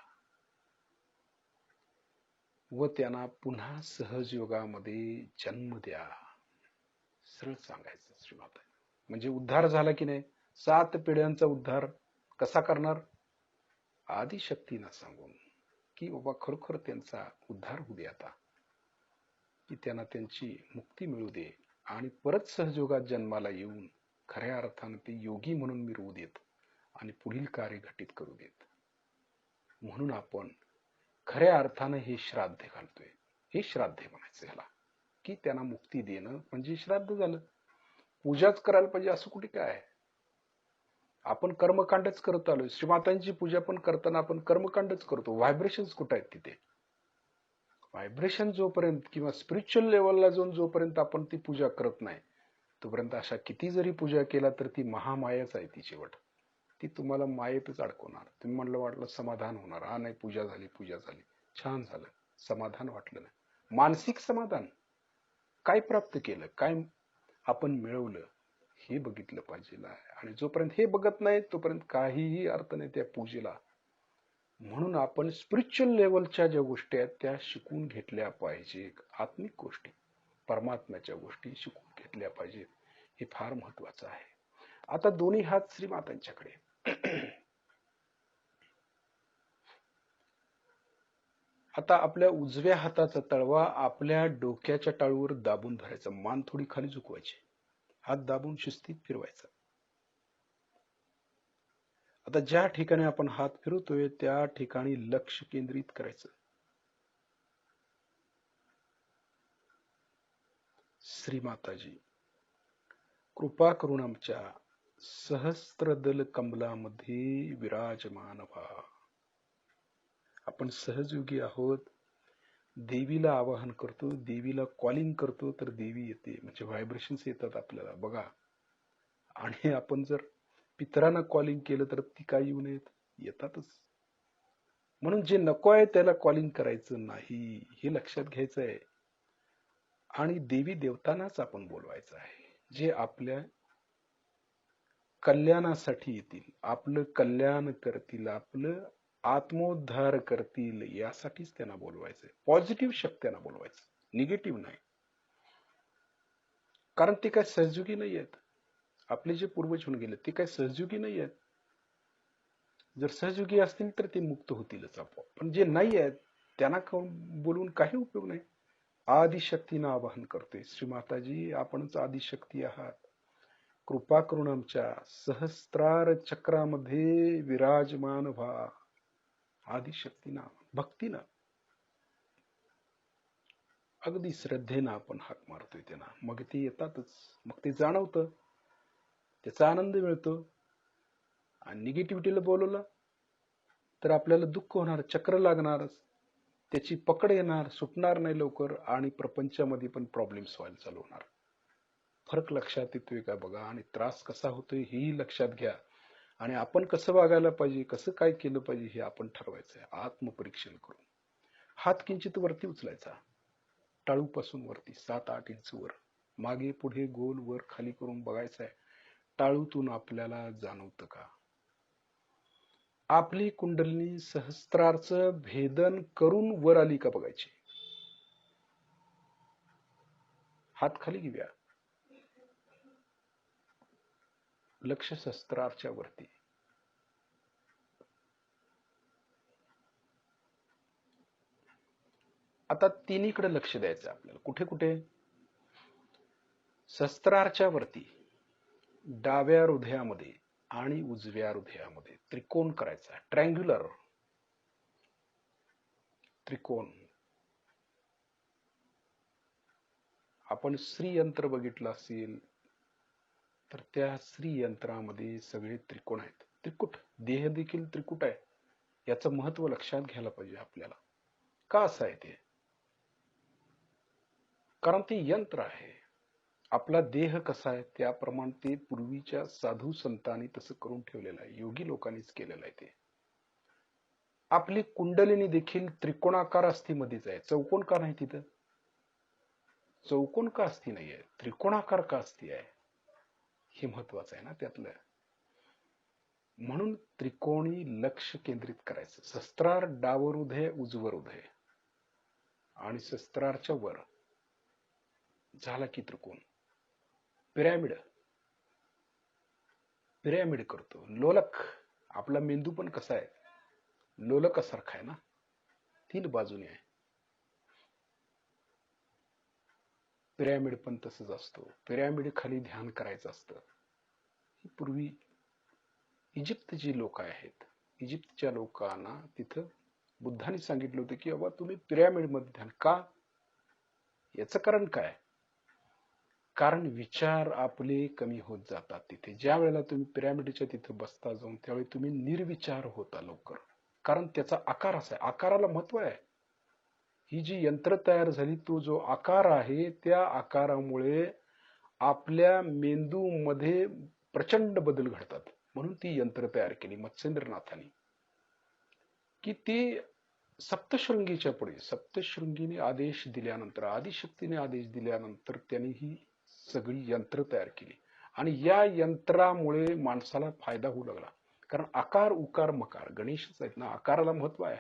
व त्यांना पुन्हा सहजयोगामध्ये जन्म द्या. सरळ सांगायचं श्रीमाता. म्हणजे उद्धार झाला की नाही. 7 पिढ्यांचा उद्धार कसा करणार? आदिशक्तींना सांगून की बाबा खरोखर त्यांचा उद्धार होऊ दे आता, की त्यांना त्यांची मुक्ती मिळू दे आणि परत सहजयोगात जन्माला येऊन खऱ्या अर्थानं ते योगी म्हणून मिरवू देत आणि पुढील कार्य घटित करू देत. म्हणून आपण खऱ्या अर्थानं हे श्राद्ध घालतोय. हे श्राद्ध म्हणायचं ह्याला, की त्यांना मुक्ती देणं म्हणजे श्राद्ध झालं. पूजाच करायला पाहिजे असं कुठे काय आहे? आपण कर्मकांडच करत आलोय. श्रीमातांची पूजा पण करताना आपण कर्मकांडच करतो. व्हायब्रेशन्स कुठे आहेत तिथे? व्हायब्रेशन जोपर्यंत किंवा स्पिरिच्युअल लेवलला जाऊन जोपर्यंत आपण ती पूजा करत नाही, तोपर्यंत अशा किती जरी पूजा केला तर ती महामायाच आहे. ती शेवट ती तुम्हाला मायेतच अडकवणार. तुम्ही म्हणलं वाटलं समाधान होणार, हा नाही पूजा झाली, पूजा झाली, छान झालं, समाधान वाटलं नाही. मानसिक समाधान काय प्राप्त केलं, काय आपण मिळवलं हे बघितलं पाहिजे. आणि जोपर्यंत हे बघत नाही तोपर्यंत काहीही अर्थ नाही त्या पूजेला. म्हणून आपण स्पिरिच्युअल लेवलच्या ज्या गोष्टी आहेत त्या शिकून घेतल्या पाहिजे. आत्मिक गोष्टी, परमात्म्याच्या गोष्टी शिकून घेतल्या पाहिजेत. हे फार महत्वाचं आहे. आता दोन्ही हात श्रीमातांच्याकडे. आता आपल्या उजव्या हाताचा तळवा आपल्या डोक्याच्या टाळूवर दाबून धरायचा. मान थोडी खाली झुकवायची, हात दाबून शिस्तीत फिरवायचा. आता ज्या ठिकाणी आपण हात फिरवतोय त्या ठिकाणी लक्ष केंद्रित करायचं. श्रीमाताजी, कृपा करून आमच्या सहस्त्रदल कमलामध्ये विराजमान व्हा. आपण सहजयोगी आहोत. देवीला आवाहन करतो, देवीला कॉलिंग करतो तर देवी येते. म्हणजे व्हायब्रेशन्स येतात आपल्याला बघा. आणि आपण जर पितरांना कॉलिंग केलं तर ती काय येऊ नयेत, येतातच. म्हणून जे नको आहे त्याला कॉलिंग करायचं नाही, हे लक्षात घ्यायचं आहे. आणि देवी देवतांनाच आपण बोलवायचं आहे, जे आपल्या कल्याणासाठी येतील, आपलं कल्याण करतील, आपलं आत्मोद्धार करतील, यासाठीच त्यांना बोलवायचं. पॉझिटिव्ह शक्तींना बोलवायचं, निगेटिव्ह नाही. कारण ते काय सहजयोगी नाही आहेत. आपले जे पूर्वज होऊन गेले ते काय सहजयोगी नाही आहेत. जर सहजयोगी असतील तर ते मुक्त होतीलच आपोआप. पण जे नाही आहेत त्यांना बोलून काही उपयोग नाही. आदिशक्तीनं आवाहन करतोय. श्रीमाताजी, आपणच आदिशक्ती आहात. कृपा करून आमच्या सहस्त्रार चक्रामध्ये विराजमान व्हा. आदिशक्तीनं, भक्तीनं, अगदी श्रद्धेनं आपण हाक मारतोय त्यांना. मग ते येतातच. मग ते जाणवतं, त्याचा आनंद मिळतो. आणि निगेटिव्हिटीला बोलवलं तर आपल्याला दुःख होणार, चक्र लागणारच, त्याची पकड येणार, सुटणार नाही लवकर. आणि प्रपंचामध्ये पण प्रॉब्लेम्स व्हायला चालू होणार. फरक लक्षात येतोय का बघा. आणि त्रास कसा होतोय हेही लक्षात घ्या. आणि आपण कसं वागायला पाहिजे, कसं काय केलं पाहिजे हे आपण ठरवायचं आहे. आत्मपरीक्षण करून हात किंचित वरती उचलायचा, टाळूपासून वरती 7-8 इंच वर, मागे पुढे गोल वर खाली करून बघायचं आहे. टाळूतून आपल्याला जाणवतं का आपली कुंडलिनी सहस्त्रारचं भेदन करून वर आली का बघायची. हात खाली घेऊया, लक्ष सहस्त्रारच्या वरती. आता तिन्हीकडे लक्ष द्यायचं आपल्याला. कुठे कुठे? सहस्त्रारच्या वरती, डाव्या हृदयामध्ये आणि उजव्या हृदयामध्ये त्रिकोण करायचा, ट्रँग्युलर त्रिकोण. आपण श्रीयंत्र बघितलं असेल तर त्या श्रीयंत्रामध्ये सगळे त्रिकोण आहेत. त्रिकुट देह देखील त्रिकुट आहे. याचं महत्व लक्षात घ्यायला पाहिजे आपल्याला. का असं आहे ते? कारण ते यंत्र आहे. आपला देह कसा आहे त्याप्रमाणे ते पूर्वीच्या साधू संतांनी तसं करून ठेवलेलं आहे. योगी लोकांनीच केलेलं आहे ते. आपली कुंडलिनी देखील त्रिकोणाकार अस्थीमध्येच आहे. चौकोन का नाही तिथं? चौकोन का अस्थी नाहीये, त्रिकोणाकार का अस्थी आहे, हे महत्वाचं आहे ना त्यातलं. म्हणून त्रिकोणी लक्ष केंद्रित करायचं. शस्त्रार डावर उधे उजवर उधे आणि शस्त्रारच्या वर झाला की त्रिकोण. पिरॅमिड पिरॅमिड करतो. लोलक आपला मेंदू पण कसा आहे, लोलकासारखा आहे ना, 3 बाजूने आहे. पिरॅमिड पण तसंच असतो. पिरॅमिड खाली ध्यान करायचं असतं. पूर्वी इजिप्तची लोक आहेत, इजिप्तच्या लोकांना तिथं बुद्धांनी सांगितलं होतं की बाबा तुम्ही पिरॅमिड मध्ये ध्यान का. याचं कारण काय? कारण विचार आपले कमी होत जातात तिथे. ज्या वेळेला तुम्ही पिरॅमिडच्या तिथे बसता जाऊन त्यावेळी तुम्ही निर्विचार होता लवकर. कारण त्याचा आकार असा आहे, आकाराला महत्व आहे. ही जी यंत्र तयार झाली तो जो आकार आहे त्या आकारामुळे आपल्या मेंदूमध्ये प्रचंड बदल घडतात. म्हणून ती यंत्र तयार केली मत्स्येंद्रनाथांनी की ती सप्तशृंगीच्या पुढे, सप्तशृंगीने आदेश दिल्यानंतर, आदिशक्तीने आदेश दिल्यानंतर त्यांनी ही सगळी यंत्र तयार केली. आणि या यंत्रामुळे माणसाला फायदा होऊ लागला. कारण आकार उकार मकार गणेशच आहेत ना, आकाराला महत्व आहे.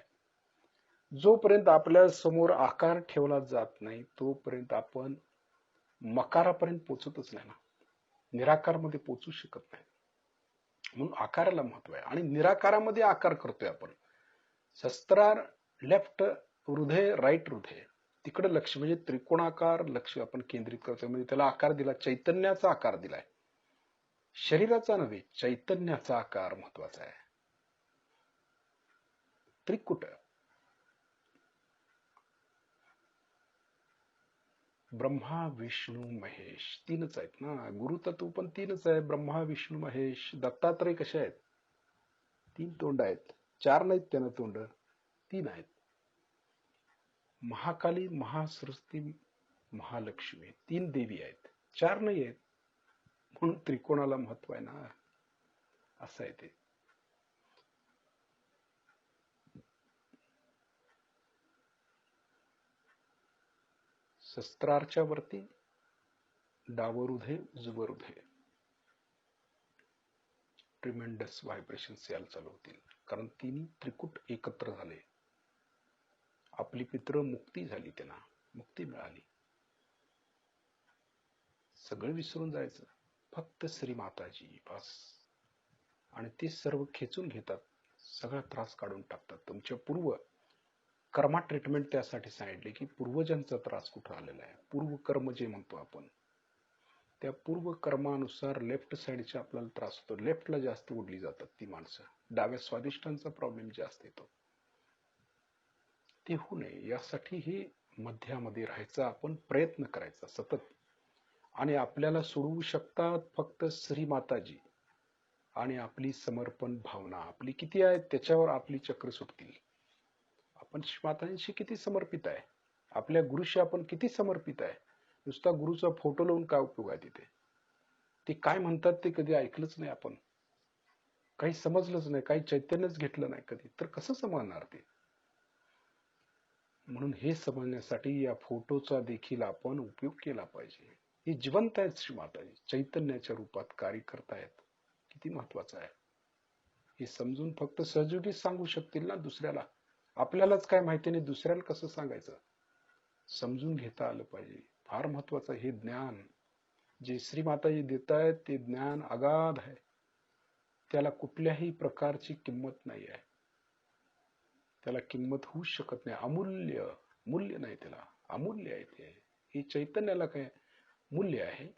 जोपर्यंत आपल्या समोर आकार ठेवला जात नाही तोपर्यंत आपण मकारापर्यंत पोहोचतच नाही ना, निराकारमध्ये पोहोचू शकत नाही. म्हणून आकाराला महत्व आहे. आणि निराकारामध्ये आकार करतोय आपण. शस्त्रार लेफ्ट हृदय राईट हृदय, तिकडे लक्ष म्हणजे त्रिकोणाकार लक्ष आपण केंद्रित करतोय. म्हणजे त्याला आकार दिला, चैतन्याचा आकार दिलाय, शरीराचा नव्हे चैतन्याचा आकार महत्वाचा आहे. त्रिकुट ब्रह्मा विष्णू महेश तीनच आहेत ना. गुरुतत्व पण तीनच आहे, ब्रह्मा विष्णू महेश. दत्तात्रय कसे आहेत? 3 तोंड आहेत. 4 नाहीत त्यांना तोंड, 3 आहेत. महाकाली, महासरस्वती, महालक्ष्मी 3 देवी आहेत, 4 नाही आहेत. म्हणून त्रिकोणाला महत्व आहे ना, असं आहे ते. शस्त्रारच्या वरती डावर उधे उजवर उधे ट्रिमेंडस व्हायब्रेशन्स यायला चालू होतील. कारण 3 त्रिकुट एकत्र झाले. आपली पित्र मुक्ती झाली, त्यांना मुक्ती मिळाली. सगळं विसरून जायचं, फक्त श्री माताजी बस. आणि ते सर्व खेचून घेतात, सगळा त्रास काढून टाकतात. तुमच्या पूर्व कर्मा ट्रीटमेंट त्यासाठी सांगितले की पूर्वजांचा त्रास कुठं आलेला आहे. पूर्व कर्म जे म्हणतो आपण, त्या पूर्व कर्मानुसार लेफ्ट साईडच्या आपल्याला त्रास होतो. लेफ्टला जास्त ओढली जातात ती माणसं. डाव्या स्वादिष्टांचा प्रॉब्लेम जास्त येतो. ते होऊ नये यासाठी हे मध्यामध्ये राहायचा आपण प्रयत्न करायचा सतत. आणि आपल्याला सोडवू शकतात फक्त श्री माताजी आणि आपली समर्पण भावना. आपली किती आहे त्याच्यावर आपली चक्र सुटतील. आपण मातांशी किती समर्पित आहे, आपल्या गुरुशी आपण किती समर्पित आहे. नुसता गुरुचा फोटो लावून काय उपयोग आहे तिथे? ते काय म्हणतात ते कधी ऐकलंच नाही आपण, काही समजलंच नाही, काही चैतन्यच घेतलं नाही कधी, तर कसं समजणार ते? म्हणून हे समजण्यासाठी या फोटोचा देखील आपण उपयोग केला पाहिजे. हे जिवंत आहेत श्री माताजी, चैतन्याच्या रूपात कार्य करतायत. किती महत्वाचं आहे हे समजून फक्त सहजोगी सांगू शकतील ना दुसऱ्याला. आपल्यालाच काय माहिती नाही, दुसऱ्याला कसं सांगायचं? समजून घेता आलं पाहिजे. फार महत्वाचं हे ज्ञान जे श्री माताजी देत आहेत ते ज्ञान अगाध आहे. त्याला कुठल्याही प्रकारची किंमत नाही आहे, त्याला किंमत होऊ शकत नाही. अमूल्य, मूल्य नाही त्याला, अमूल्य आहे ते. हे चैतन्याला काय मूल्य आहे?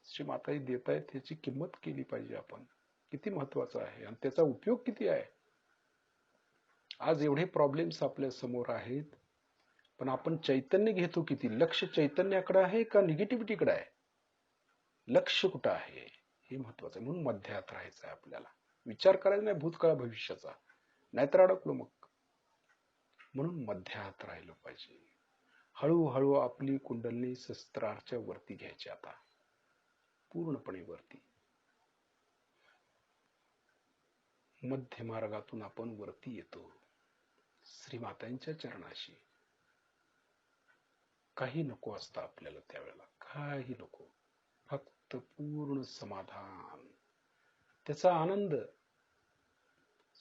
श्री माताजी देत आहेत त्याची किंमत केली पाहिजे आपण. किती महत्वाचं आहे आणि त्याचा उपयोग किती आहे. आज एवढे प्रॉब्लेम्स आपल्या समोर आहेत, पण आपण चैतन्य घेतो किती? लक्ष चैतन्याकडे आहे का निगेटिव्हिटीकडे आहे? लक्ष कुठं आहे हे महत्वाचं आहे. म्हणून मध्यात राहायचं आहे आपल्याला. विचार करायचा नाही भूतकाळ भविष्याचा, नाहीतर अडकलो मग. म्हणून मध्यात राहिलं पाहिजे. हळूहळू आपली कुंडलिनी सहस्त्रारच्या वरती घ्यायची, आता पूर्णपणे वरती. मध्य मार्गातून आपण वरती येतो श्रीमातांच्या चरणाशी. काही नको असतं आपल्याला त्यावेळेला, काही नको, फक्त पूर्ण समाधान, त्याचा आनंद.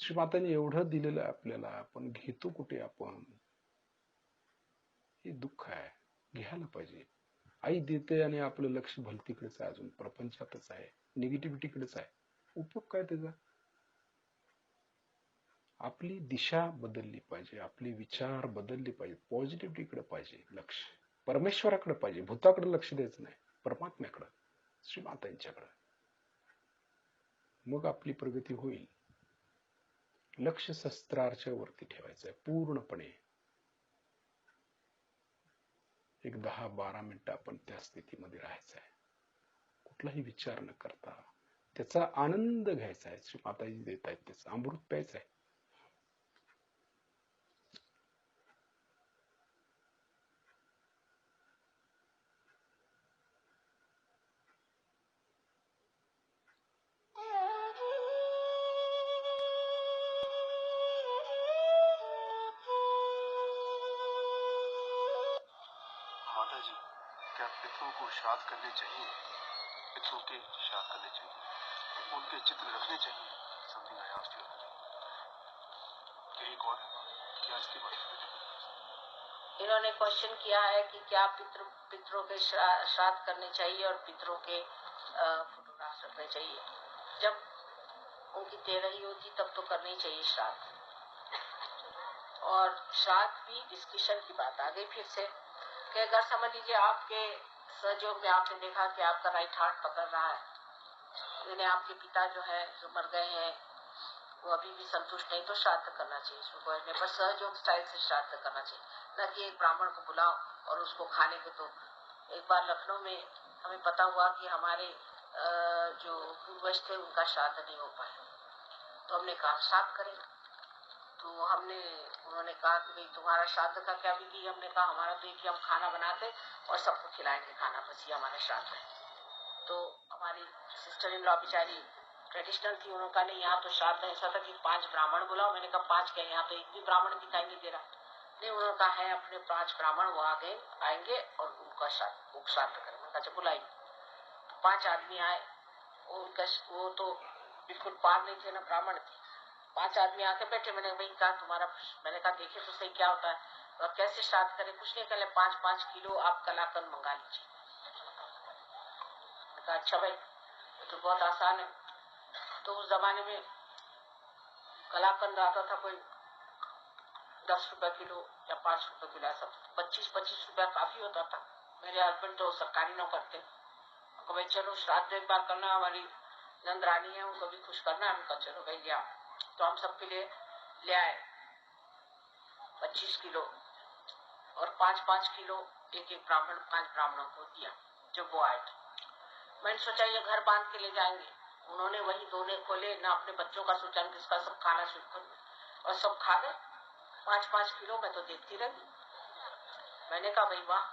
श्रीमातांनी एवढं दिलेलं आपल्याला, आपण घेतो कुठे? आपण हे दुःख आहे, घ्यायला पाहिजे. आई देते आणि आपलं लक्ष भलतीकडेच आहे, अजून प्रपंचातच आहे, निगेटिव्हिटीकडेच आहे. उपयोग काय त्याचा? आपली दिशा बदलली पाहिजे, आपले विचार बदलले पाहिजे, पॉझिटिव्हिटीकडे पाहिजे लक्ष, परमेश्वराकडे पाहिजे. भूताकडे लक्ष द्यायचं नाही, परमात्म्याकडे, श्रीमातांच्याकडे. मग आपली प्रगती होईल. लक्ष सहस्त्रारच्या वरती ठेवायचं आहे पूर्णपणे. एक 10-12 मिनिटं आपण त्या स्थितीमध्ये राहायचं आहे, कुठलाही विचार न करता त्याचा आनंद घ्यायचा आहे. श्रीमाताजी देत आहेत त्याचं अमृत प्यायचं आहे. माताजी, क्या पितरों को श्राद्ध करने चाहिए? पितरों के श्राद्ध करने चाहिए, उनके चित्र रखने चाहिए? Something I asked you. यही कौन है? क्या इसके बारे में? इन्होंने क्वेश्चन किया है कि क्या पितरों के श्राद्ध करने चाहिए और पितरों के फोटोग्राफ रखने चाहिए। जब उनकी तेरही होती तब तो करनी चाहिए श्राद्ध। और श्राद्ध भी डिस्कशन की बात आ गई फिर से कि अगर समझ लीजिए आपके सहयोग में आपने देखा कि आपका राइट हार्ट पकड़ रहा है, यानी आपके पिता जो है जो मर गए हैं वो अभी भी संतुष्ट नहीं, तो श्राद्ध करना चाहिए इसको कहने पर, सहयोग स्टाइल से श्राद्ध करना चाहिए, न कि एक ब्राह्मण को बुलाओ और उसको खाने को दो। एक बार लखनऊ में हमें पता हुआ कि हमारे जो पूर्वज थे उनका श्राद्ध नहीं हो पाया, तो हमने कहा श्राद्ध करेंगे। तो उन्होंने कहा कि भाई तुम्हारा श्राद्ध का क्या विधि? हमने कहा हमारा तो एक ही, हम खाना बनाते और सबको खिलाएंगे खाना, बस ये हमारा श्राद्ध है। तो हमारी सिस्टर इन लॉ बेचारी ट्रेडिशनल थी, उन्होंने कहा नहीं यहाँ तो श्राद्ध ऐसा था कि 5 ब्राह्मण बुलाओ। मैंने कहा 5 क्या, यहाँ तो एक भी ब्राह्मण दिखाई नहीं दे रहा। नहीं, उन्होंने कहा है अपने 5 ब्राह्मण वो आएंगे और उनका श्राद्ध करेंगे। मैंने कहा बुलाइए। 5 आदमी आए, वो तो बिल्कुल पार नहीं थे ना ब्राह्मण थे। 5 आदमी आके बैठे। मैंने भाई कहा तुम्हारा, मैंने कहा देखे तो सही क्या होता है, तो कैसे श्राद्ध करें? कुछ नहीं, कहले 5-5 किलो आप कलाकंद मंगा लीजिए। मैंने कहा अच्छा भाई, तो बहुत आसान है। तो उस जमाने में कलाकंद आता था कोई 10 रुपए किलो या 5 रुपए किलो, ऐसा 25-25 रुपया काफी होता था। मेरे हस्बैंड तो सरकारी नौकर थे, तो भाई चलो श्राद्ध एक बार करना, हमारी नंद रानी है उनको भी खुश करना है। उनका चलो भाई लिया। तो हम सबके लिए ले आए 25 किलो और 5-5 किलो एक एक ब्राह्मण 5 ब्राह्मणों को दिया जब वो आए थे। मैंने सोचा ये घर बांध के ले जाएंगे। उन्होंने वही दोने खोले, ना अपने बच्चों का सोचा, किसका, सब खाना शुरू कर, और सब खा गए 5-5 किलो। मैं तो देखती रही। मैंने कहा भाई वाह,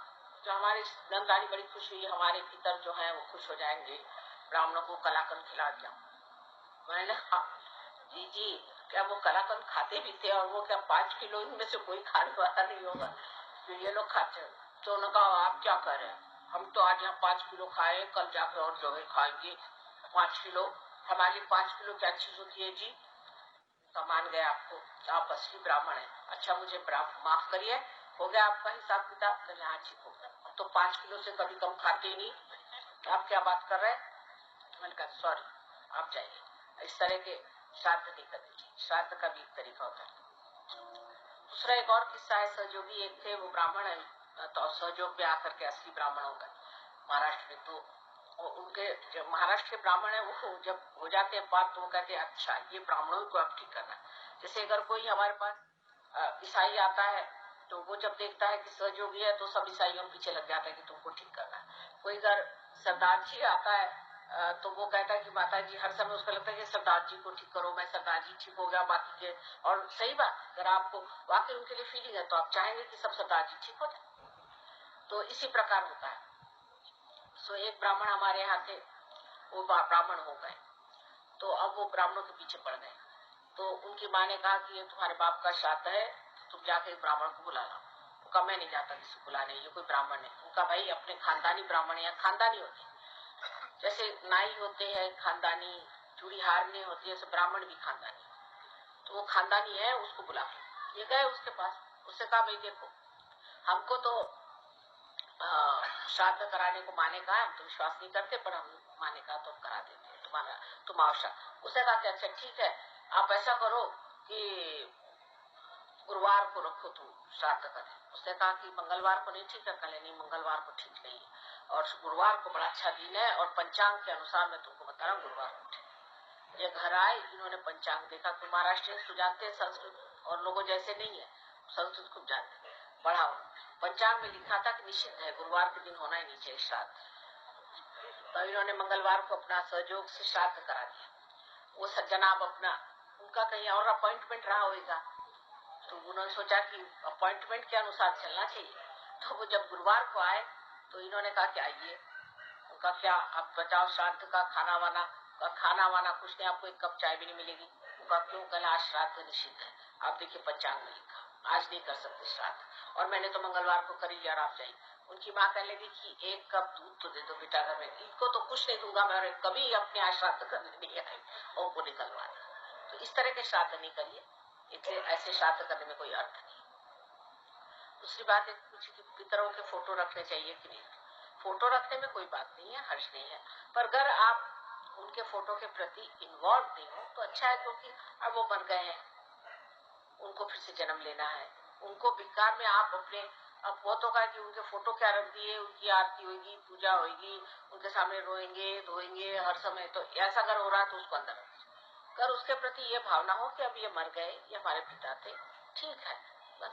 जो हमारी नंदानी बड़ी खुश हुई, हमारे पितर जो है वो खुश हो जाएंगे, ब्राह्मणों को कलाकंद खिला दिया। मैंने कहा जी क्या वो कलाकंद खाते भी थे? और वो क्या 5 किलो इनमें से कोई खाने वाला नहीं होगा जो ये लोग खाते हैं? तो उन्होंने कहा आप क्या कर रहे हैं, हम तो आज यहाँ 5 किलो खाए, कल जाके और जगह खाएंगे 5 किलो। हमारी 5 किलो क्या चीज होती है जी? मान गए आपको, आप असली ब्राह्मण है। अच्छा मुझे माफ करिए, हो गया आपका हिसाब किताब? तो हाँ ठीक हो गया, तो 5 किलो से कभी कम खाते ही नहीं, आप क्या बात कर रहे हैं? मैंने कहा सॉरी आप जाइए, इस तरह के श्राद्ध नहीं करनी चाहिए। श्राद्ध का भी एक तरीका होता है। दूसरा एक और किस्सा है, सहयोगी एक थे, वो ब्राह्मण है, तो सहयोग में आकर के असली ब्राह्मण हो गए महाराष्ट्र में। तो उनके जो महाराष्ट्र के ब्राह्मण है वो जब हो जाते हैं बात, तो वो कहते हैं अच्छा ये ब्राह्मणों को अब ठीक करना है। जैसे अगर कोई हमारे पास ईसाई आता है तो वो जब देखता है कि सहयोगी है तो सब ईसाइयों के पीछे लग जाता है कि तुमको ठीक करना है। कोई अगर सरदार जी आता है तो वो कहता है कि माता जी, हर समय उसको लगता है कि सरदार जी को ठीक करो, मैं सरदार जी ठीक हो गया बाकी के। और सही बात, अगर आपको वाकई उनके लिए फीलिंग है तो आप चाहेंगे कि सब सरदार जी ठीक हो जाए। तो इसी प्रकार होता है। सो एक ब्राह्मण हमारे यहाँ थे, वो ब्राह्मण हो गए, तो अब वो ब्राह्मणों के पीछे पड़ गए। तो उनकी माँ ने कहा कि ये तुम्हारे बाप का श्राद्ध है, तुम जाके ब्राह्मण को बुला लाओ। वो कहा मैं नहीं जाता किसी बुलाने, ये कोई ब्राह्मण है। उनका भाई अपने खानदानी ब्राह्मण या खानदानी होते, जैसे नाई होते हैं खानदानी, चूड़ीहारने होती है, ऐसे ब्राह्मण भी खानदानी। तो वो खानदानी है, उसको बुला के ये गए उसके पास। उससे कहा भाई देखो, हमको तो श्राद्ध कराने को माने कहा, हम तो विश्वास नहीं करते, पर हम माने कहा तो हम करा देते हैं तुम्हारा, तुम आवश्यक। उसने कहा कि अच्छा ठीक है, आप ऐसा करो कि गुरुवार को रखो तुम श्राद्ध करें। उसने कहा कि मंगलवार को नहीं ठीक है। कल नहीं, मंगलवार को ठीक नहीं है, और गुरुवार को बड़ा अच्छा दिन है, और पंचांग के अनुसार मैं तुमको बता रहा हूँ गुरुवार को ठीक। ये घर आए, इन्होंने पंचांग देखा कि महाराष्ट्र तो जानते हैं संस्कृत और लोगों जैसे नहीं है, संस्कृत खूब जानते। पढ़ा पंचांग में लिखा था कि निश्चित है गुरुवार के दिन होना ही नहीं चाहिए श्राद्ध। तो इन्होंने मंगलवार को अपना सहयोग से श्राद्ध करा दिया। वो जनाब अपना, उनका कहीं और अपॉइंटमेंट रहा होगा, तो उन्होंने सोचा कि अपॉइंटमेंट के अनुसार चलना चाहिए। तो वो जब गुरुवार को आए तो इन्होंने कहा कि आइए। उनका क्या, आप बताओ श्राद्ध का खाना वाना कुछ नहीं, आपको एक कप चाय भी नहीं मिलेगी। उनका क्यों? कल आज श्राद्ध निश्चित है, आप देखिए पंचांग में लिखा आज नहीं कर सकते श्राद्ध, और मैंने तो मंगलवार को कर ही लिया, आप जाइए। उनकी माँ कहने लगी कि एक कप दूध तो दे दो बेटा, अगर मैं इनको तो कुछ नहीं दूंगा मैं, और कभी अपने आज श्राद्ध करने नहीं आई, और उनको निकलवा दिया। तो इस तरह के श्राद्ध नहीं करिए, इसलिए ऐसे श्राद्ध करने में कोई अर्थ नहीं। दूसरी बात है पूछी कि पितरों के फोटो रखने चाहिए कि नहीं। फोटो रखने में कोई बात नहीं है, हर्ष नहीं है, पर अगर आप उनके फोटो के प्रति इन्वॉल्व नहीं हो तो अच्छा है, क्योंकि अब वो मर गए हैं, उनको फिर से जन्म लेना है, उनको बेकार में आप अपने, अब बहुत होगा कि उनके फोटो क्या रख दिए, उनकी आरती होगी, पूजा होगी, उनके सामने रोएंगे धोएंगे हर समय, तो ऐसा अगर हो रहा है तो उसको अंदर अगर उसके प्रति ये भावना हो कि अब ये मर गए, ये हमारे पिता थे, ठीक है बस,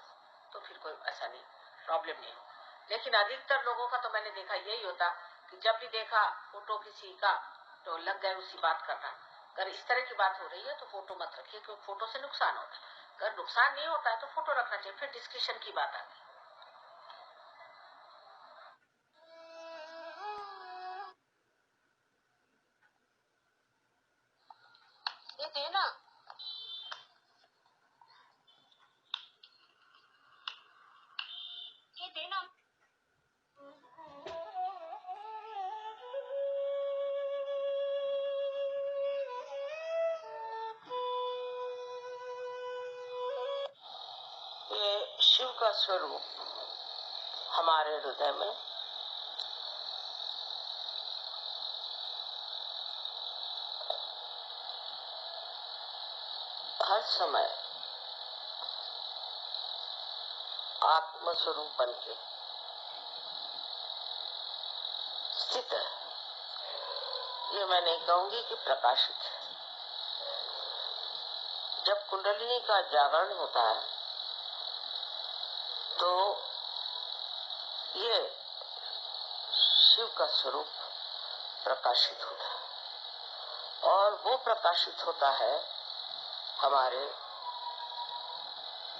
तो फिर कोई ऐसा नहीं, प्रॉब्लम नहीं हो। लेकिन अधिकतर लोगों का तो मैंने देखा यही होता कि जब भी देखा फोटो किसी का तो लग गए उसी बात करना। अगर इस तरह की बात हो रही है तो फोटो मत रखिए, क्योंकि फोटो से नुकसान होता है। अगर नुकसान नहीं होता है तो फोटो रखना चाहिए, फिर डिस्कशन की बात आती है। ये देना, ये देना। ये शिव का स्वरूप हमारे हृदय में हर समय आत्म स्वरूप बन के स्थित है। ये मैं नहीं कहूंगी कि प्रकाशित है। जब कुंडलिनी का जागरण होता है तो ये शिव का स्वरूप प्रकाशित होता है, और वो प्रकाशित होता है हमारे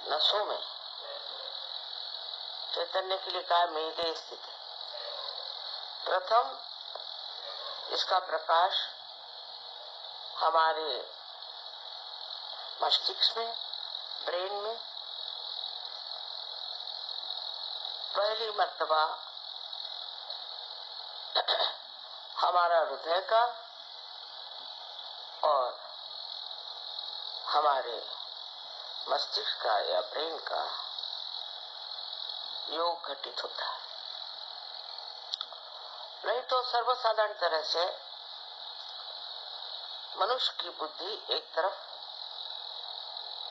नसों में। चैतन्य के लिए कहा मेदे स्थित है। प्रथम इसका प्रकाश हमारे मस्तिष्क में, ब्रेन में पहली मर्तबा हमारा हृदय का और हमारे मस्तिष्क का या ब्रेन का योग घटित होता है। नहीं तो सर्वसाधारण तरह से मनुष्य की बुद्धि एक तरफ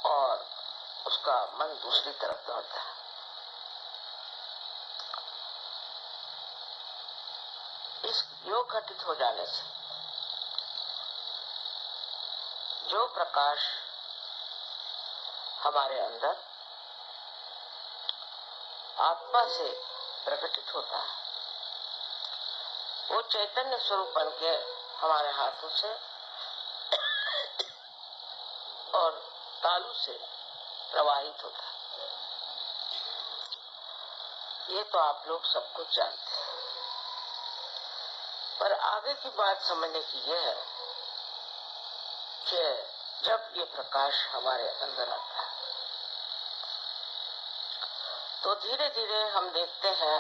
और उसका मन दूसरी तरफ दौड़ता है। इस योग घटित हो जाने से जो प्रकाश हमारे अंदर आत्मा से प्रकटित होता है। वो चैतन्य स्वरूप बन के हमारे हाथों से और तालू से प्रवाहित होता है। ये तो आप लोग सब कुछ जानते हैं, पर आगे की बात समझने की यह है कि जब ये प्रकाश हमारे अंदर आता है तो धीरे धीरे हम देखते हैं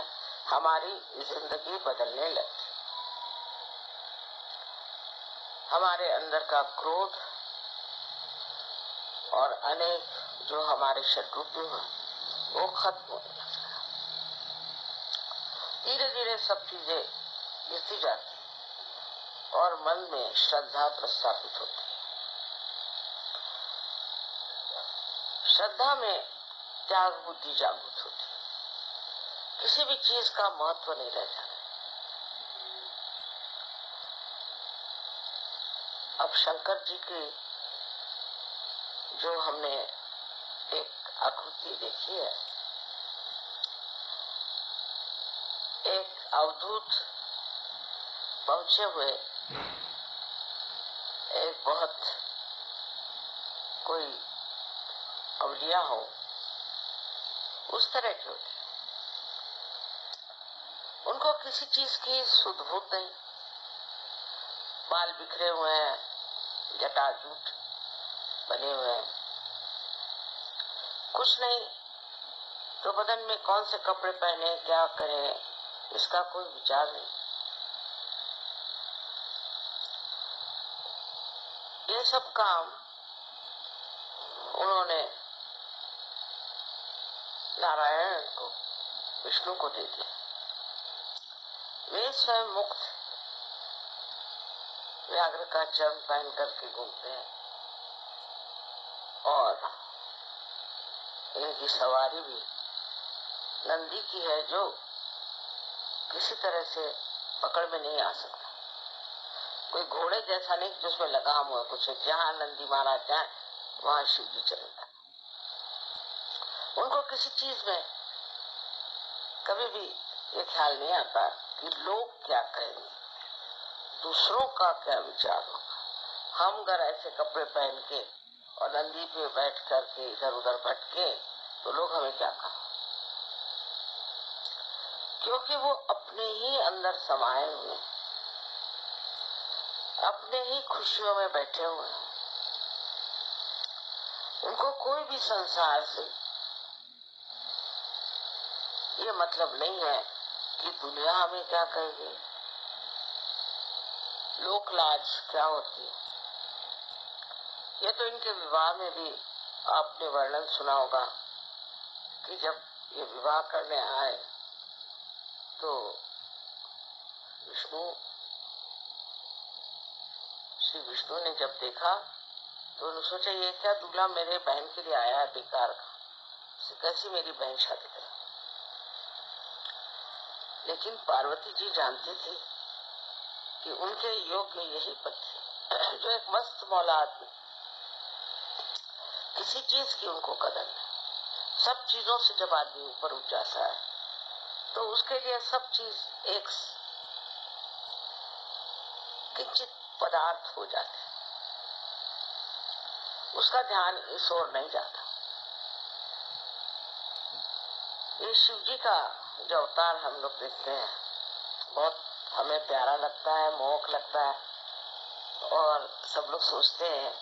हमारी जिंदगी बदलने लगती। हमारे अंदर का क्रोध और अनेक जो हमारे शत्रु हैं वो खत्म होने लगता है। धीरे धीरे सब चीजें गिरती जाती और मन में श्रद्धा प्रस्थापित होती है। श्रद्धा में त्याग बुद्धि जागृत होती है। किसी भी चीज का महत्व नहीं रह जाता। अब शंकर जी की जो हमने एक आकृति देखी है, एक अवधूत पहुंचे हुए एक बहुत कोई अवलिया हो, उस तरह के होते। उनको किसी चीज की सुध-बुध नहीं, बाल बिखरे हुए हैं, जटाजूट बने हुए हैं, कुछ नहीं तो बदन में कौन से कपड़े पहने, क्या करें, इसका कोई विचार नहीं। ये सब काम उन्होंने नारायण को, विष्णु को दे दिया। वे स्वयं मुक्त व्याघ्र का चर्म पहन करके घूमते हैं और इनकी सवारी भी नंदी की है, जो किसी तरह से पकड़ में नहीं आ सकता। कोई घोड़े जैसा नहीं जिसमें लगाम हुआ कुछ, जहाँ नंदी महाराज जाए वहाँ शिव जी चलेगा। उनको किसी चीज में कभी भी ये ख्याल नहीं आता कि लोग क्या कहेंगे, दूसरों का क्या विचार होगा। हम अगर ऐसे कपड़े पहन के और नंदी पे बैठ करके इधर उधर भटके तो लोग हमें क्या कहें, क्योंकि वो अपने ही अंदर समाये हुए, अपने ही खुशियों में बैठे हुए हैं। उनको कोई भी संसार से ये मतलब नहीं है कि दुनिया हमें क्या कहेगी, लोक लाज क्या होती है। ये तो इनके विवाह में भी आपने वर्णन सुना होगा कि जब ये विवाह करने आए तो श्री विष्णु ने जब देखा तो उन्होंने सोचा ये क्या दूल्हा मेरे बहन के लिए आया है बेकार का, कैसी मेरी बहन शादी करे। लेकिन पार्वती जी जानते थे कि उनके योग में यही पति जो एक मस्त मौला आदमी, किसी चीज की उनको कदर नहीं। सब चीजों से जब आदमी ऊपर उठ जाता है तो उसके लिए सब चीज एक किंचित पदार्थ हो जाते, उसका ध्यान इस ओर नहीं जाता। ये शिव जी का जो अवतार हम लोग देखते हैं बहुत हमें प्यारा लगता है, मोहक लगता है और सब लोग सोचते हैं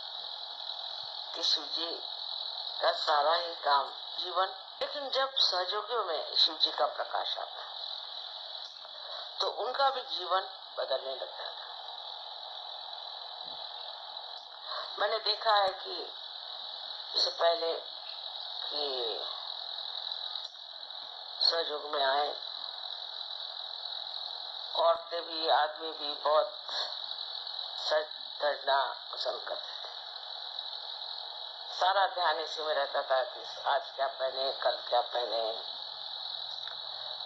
कि शिव जी का सारा ही काम जीवन, लेकिन जब सहयोगियों में शिव जी का प्रकाश आता है तो उनका भी जीवन बदलने लग जाता है। मैंने देखा है कि इससे पहले कि सहयोग में आए औरतें भी आदमी भी बहुत सज धजना पसंद करते थे। सारा ध्यान इसी में रहता था कि आज क्या पहने, कल क्या पहने।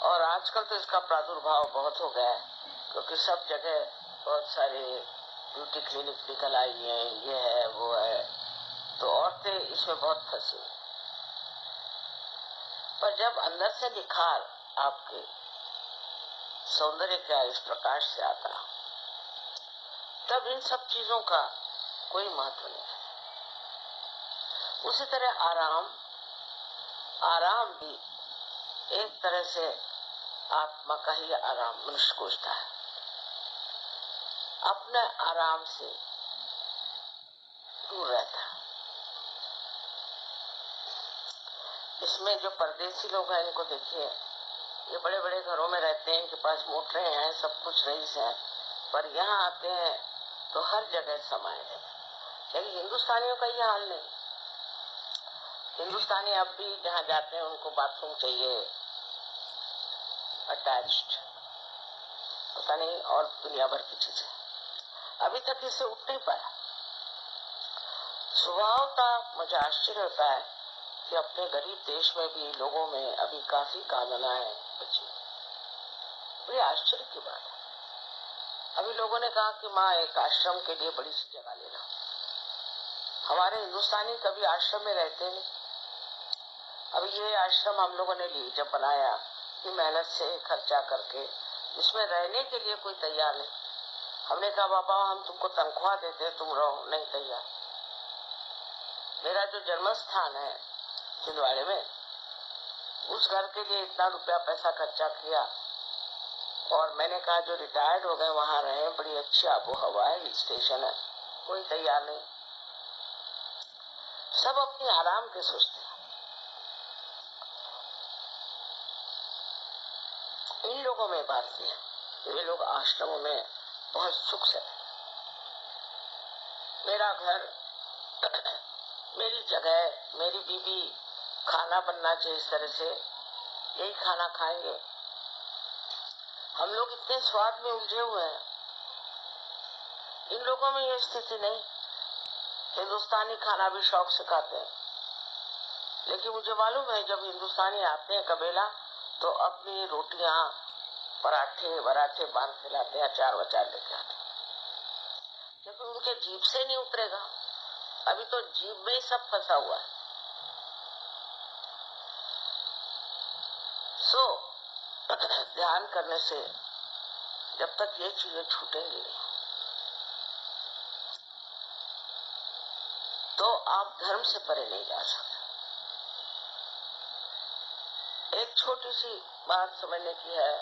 और आजकल तो इसका प्रादुर्भाव बहुत हो गया है, क्योंकि सब जगह बहुत सारे ब्यूटी क्लिनिक निकल आई हैं, ये है वो है, तो औरतें इसमें बहुत फंसी। पर जब अंदर से निखार आपके सौंदर्य का इस प्रकाश से आता, तब इन सब चीजों का कोई महत्व नहीं है। उसी तरह आराम भी एक तरह से आत्मा का ही आराम मनुष्य खोजता है, अपने आराम से दूर रहता है। इसमें जो परदेसी लोग हैं, इनको देखिए, ये बड़े बड़े घरों में रहते हैं, इनके पास मोटरें हैं, सब कुछ रईस है, पर यहाँ आते हैं तो हर जगह समाये हैं। लेकिन हिंदुस्तानियों का ये हाल नहीं। हिंदुस्तानी अब भी जहाँ जाते हैं उनको बाथरूम चाहिए अटैच्ड, पता नहीं और दुनिया भर की चीजें। अभी तक इससे उठ नहीं पाया। स्वभाव का मुझे आश्चर्य होता है कि अपने गरीब देश में भी लोगों में अभी काफी कामनाएं बची। बड़ी आश्चर्य की बात है। अभी लोगों ने कहा कि माँ एक आश्रम के लिए बड़ी सी जगह ले लो। हमारे हिंदुस्तानी कभी आश्रम में रहते नहीं। अभी ये आश्रम हम लोगों ने ली जब बनाया, कि मेहनत से खर्चा करके, इसमें रहने के लिए कोई तैयार नहीं। हमने कहा बाबा हम तुमको तनख्वाह देते, तुम रहो, नहीं तैयार। मेरा जो जन्म स्थान है छिंदवाड़े में, उस घर के लिए इतना रुपया पैसा खर्चा किया, और मैंने कहा जो रिटायर्ड हो गए वहां रहे, बड़ी अच्छी आबो हवा है, हिल स्टेशन है, कोई तैयार नहीं। सब अपने आराम के सोचते हैं। इन लोगों में बात नहीं है, ये लोग आश्रमों में बहुत सुख से। मेरा घर, मेरी जगह, मेरी बीवी, खाना बनना चाहिए इस तरह से, यही खाना खाएंगे। हम लोग इतने स्वाद में उलझे हुए हैं, इन लोगों में ये स्थिति नहीं। हिंदुस्तानी खाना भी शौक से खाते हैं, लेकिन मुझे मालूम है जब हिंदुस्तानी आते हैं कबेला, तो अपनी रोटियां, पराठे वराठे बांध के लाते हैं, अचार वचार लेके आते हैं, क्योंकि उनके जीभ से नहीं उतरेगा। अभी तो जीभ में ही सब फंसा हुआ है। ध्यान करने से जब तक ये चीजें छूटेंगी तो आप धर्म से परे नहीं जा सकते। एक छोटी सी बात समझने की है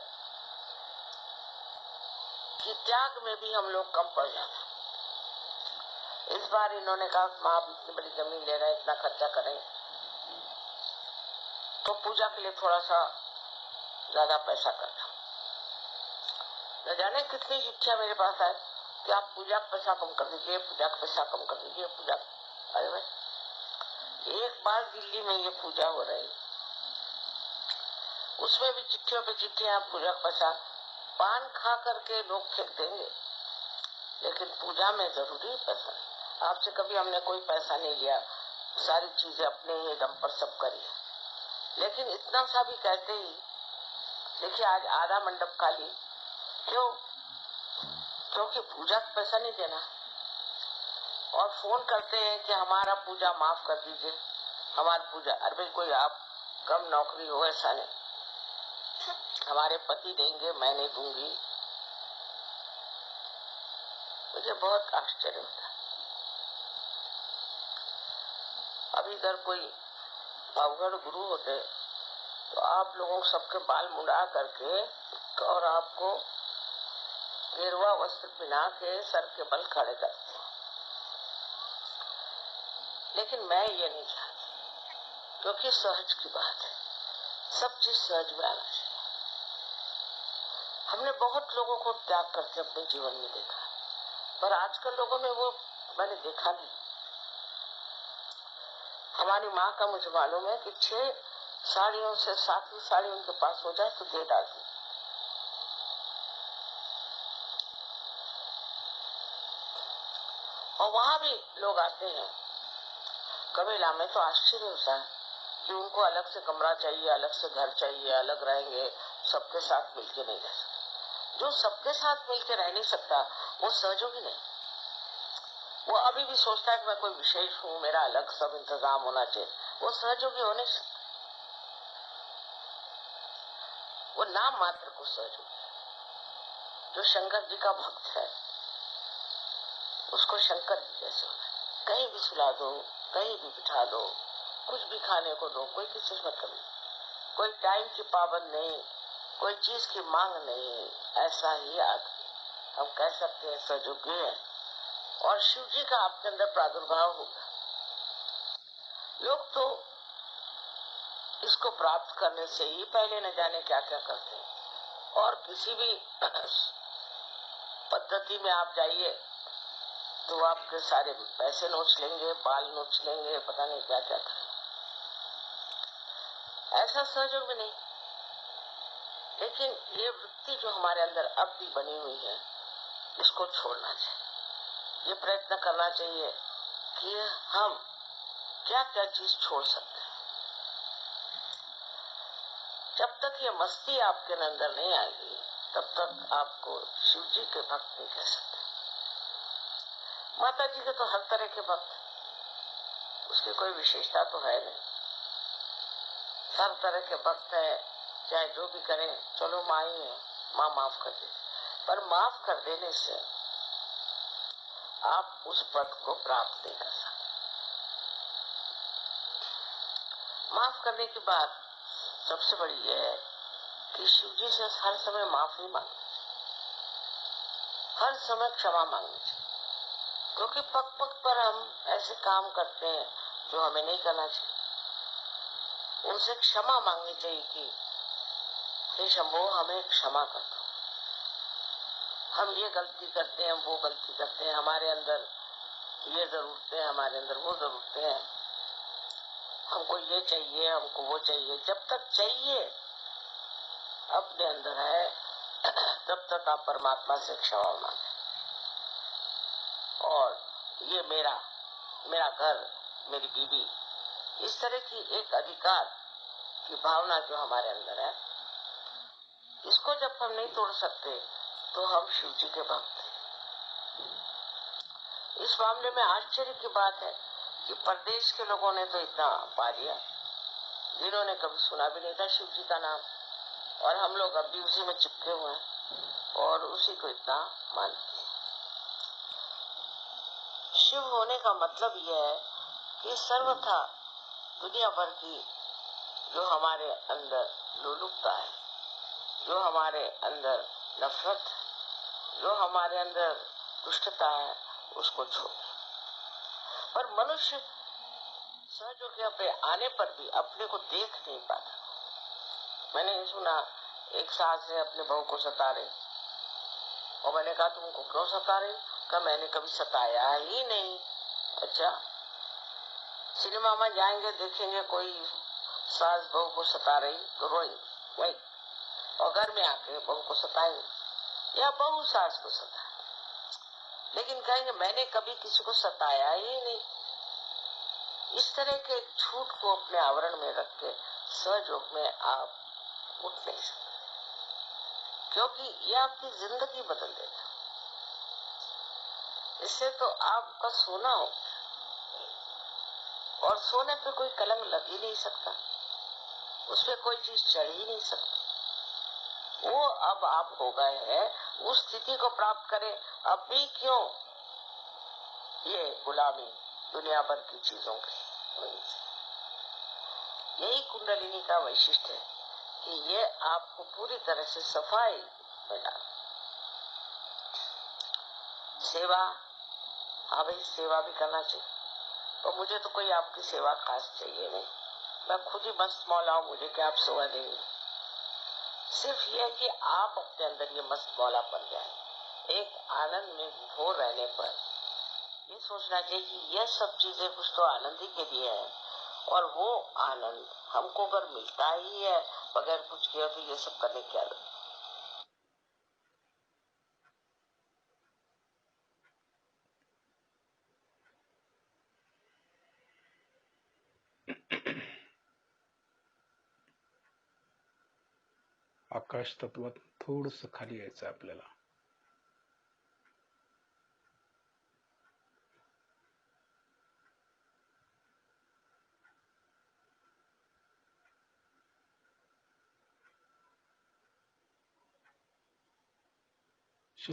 कि त्याग में भी हम लोग कम पड़ जाते हैं। इस बार इन्होंने कहा माँ आप इतनी बड़ी जमीन ले रहे हैं, इतना खर्चा करें, तो पूजा के लिए थोड़ा सा ज्यादा पैसा करता। न जाने कितनी चिट्ठियां मेरे पास आए कि आप पूजा का पैसा कम कर दीजिए, पूजा का पैसा कम कर दीजिए, पूजा। अरे भाई, एक बार दिल्ली में ये पूजा हो रही, उसमें भी चिट्ठियों पे चिट्ठियां, पूजा का पैसा। पान खा करके लोग फेंक देंगे, लेकिन पूजा में जरूरी पैसा नहीं। आपसे कभी हमने कोई पैसा नहीं लिया, सारी चीजें अपने ही दम पर सब करी है। लेकिन इतना सा भी कहते ही, देखिए आज आधा मंडप खाली, क्यों? क्योंकि पूजा का पैसा नहीं देना। और फोन करते हैं कि हमारा पूजा माफ कर दीजिए, हमारी पूजा। अरे भाई कोई आप कम नौकरी हो ऐसा नहीं, हमारे पति देंगे, मैं नहीं दूंगी। मुझे बहुत आश्चर्य होता है। अभी इधर कोई अवगढ़ गुरु होते तो आप लोगों सबके बाल मुंडा करके और आपको गेरुआ वस्त्र पहना के सर के बल खड़े करते। लेकिन मैं ये नहीं चाहती, क्योंकि सहज की बात है, सब चीज सहज में आना चाहिए। हमने बहुत लोगों को त्याग करते अपने जीवन में देखा, पर आजकल लोगों में वो मैंने देखा नहीं। हमारी माँ का मुझे मालूम है कि 6 साड़ियों से 7वीं साड़ी उनके पास हो जाए तो दे डालती। और वहां भी लोग आते हैं कबीला में, तो आश्चर्य होता है कि उनको अलग से कमरा चाहिए, अलग से घर चाहिए, अलग रहेंगे, सबके साथ मिलके नहीं रह सकते। जो सबके साथ मिलके रह नहीं सकता वो सहयोगी नहीं। वो अभी भी सोचता है कि मैं कोई विशेष हूँ, मेरा अलग सब इंतजाम होना चाहिए। वो सहयोगी हो नहीं सकता। वो नाम मात्र को सहयोग। जो शंकर जी का भक्त है उसको शंकर जी जैसे होना है। कहीं भी सुला दो, कहीं भी बिठा दो, कुछ भी खाने को दो, कोई किसी से मतलब नहीं, कोई टाइम की पाबंद नहीं, कोई चीज की मांग नहीं। ऐसा ही आदमी हम कह सकते हैं सहयोगी है। और शिव जी का आपके अंदर प्रादुर्भाव होगा। लोग तो इसको प्राप्त करने से ही पहले न जाने क्या क्या करते हैं। और किसी भी पद्धति में आप जाइए तो आपके सारे पैसे नोच लेंगे, बाल नोच लेंगे, पता नहीं क्या क्या करेंगे। ऐसा सहयोग भी नहीं। लेकिन ये वृत्ति जो हमारे अंदर अब भी बनी हुई है, इसको छोड़ना चाहिए। ये प्रयत्न करना चाहिए कि हम क्या क्या चीज छोड़ सकते हैं। जब तक ये मस्ती आपके अंदर नहीं आएगी तब तक आपको शिव जी के भक्त नहीं कह सकते। माता जी के तो हर तरह के भक्त, उसकी कोई विशेषता तो है नहीं। हर तरह के भक्त है, चाहे जो भी करें, चलो माँ ही है, माँ माफ कर दे। पर माफ कर देने से आप उस पद को प्राप्त नहीं कर सकते। माफ करने की बात सबसे बड़ी ये है कि शिव जी से हर समय माफी मांगनी चाहिए, हर समय क्षमा मांगनी चाहिए। क्योंकि पग पग पर हम ऐसे काम करते हैं जो हमें नहीं करना चाहिए। उनसे क्षमा मांगनी चाहिए कि हे शंभो, हमें क्षमा कर दो, हम ये गलती करते हैं, वो गलती करते हैं, हमारे अंदर ये जरूरतें हैं, हमारे अंदर वो जरूरतें हैं, हमको ये चाहिए, हमको वो चाहिए। जब तक चाहिए अपने अंदर है तब तक आप परमात्मा से क्षमा मांगे। और ये मेरा घर, मेरी बीवी, इस तरह की एक अधिकार की भावना जो हमारे अंदर है, इसको जब हम नहीं तोड़ सकते तो हम शिव जी के भक्त हैं। इस मामले में आश्चर्य की बात है कि प्रदेश के लोगों ने तो इतना पा लिया, जिन्होंने कभी सुना भी नहीं था शिव जी का नाम, और हम लोग अब भी उसी में चिपके हुए हैं और उसी को इतना मानते हैं। शिव होने का मतलब यह है कि सर्वथा दुनिया भर की जो हमारे अंदर लोलुपता है, जो हमारे अंदर नफरत है, जो हमारे अंदर दुष्टता है, उसको छोड़। पर मनुष्य सहयोगियों पे आने पर भी अपने को देख नहीं पाता। मैंने सुना एक सास ने अपने बहू को सता रही, और मैंने कहा तुमको क्यों सता रही? कहा मैंने कभी सताया ही नहीं। अच्छा, सिनेमा में जाएंगे, देखेंगे कोई सास बहू को सता रही तो रोएंगे वही, और घर में आके बहू को सताएंगे या बहू सास को सताए, लेकिन कहेंगे मैंने कभी किसी को सताया ही नहीं। इस तरह के झूठ को अपने आवरण में रख के सहयोग में आप उठ नहीं सकते, क्योंकि ये आपकी जिंदगी बदल देगा। इससे तो आपका सोना हो, और सोने पे कोई कलंक लग ही नहीं सकता, उस पे कोई चीज चढ़ ही नहीं सकती। वो अब आप हो गए हैं, उस स्थिति को प्राप्त करें। अब भी क्यों ये गुलामी दुनिया भर की चीजों की? यही कुंडलिनी का वैशिष्ट्य है कि ये आपको पूरी तरह से सफाई में डाल। सेवा, हाँ भाई सेवा भी करना चाहिए, तो मुझे तो कोई आपकी सेवा खास चाहिए नहीं, मैं खुद ही मस्त मौला हूँ, मुझे क्या आप सेवा देंगे। सिर्फ ये कि आप अपने अंदर ये मस्त मौला बन जाए। एक आनंद में विभोर रहने पर ये सोचना चाहिए कि यह सब चीजें कुछ तो आनंद ही के लिए है, और वो आनंद हमको अगर मिलता ही है बगैर कुछ किया तो ये सब करने क्या जरूरत। आकाश तत्वात थोडस खाली यायचं आपल्याला.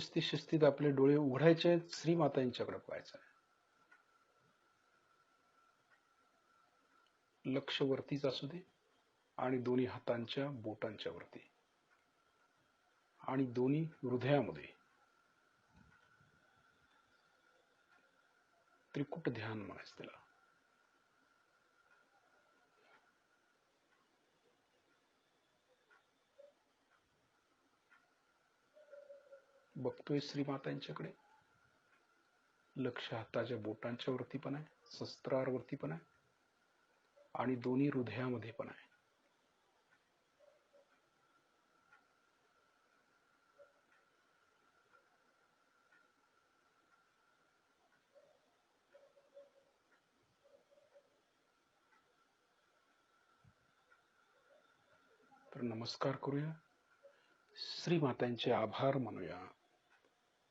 शिस्तीत आपले डोळे उघडायचे, श्रीमाता यांच्याकडे पाहायचं आहे. लक्ष वरतीच असू दे आणि दोन्ही हातांच्या बोटांच्या वरती आणि दोन्ही हृदयामध्ये त्रिकुट ध्यान म्हणायचं त्याला. बघतोय श्रीमाता यांच्याकडे. लक्ष हाताच्या बोटांच्या वरती पण आहे, सहस्त्रारवरती पण आहे आणि दोन्ही हृदयामध्ये पण आहे. तर नमस्कार करूया, श्रीमातांचे आभार मानूया.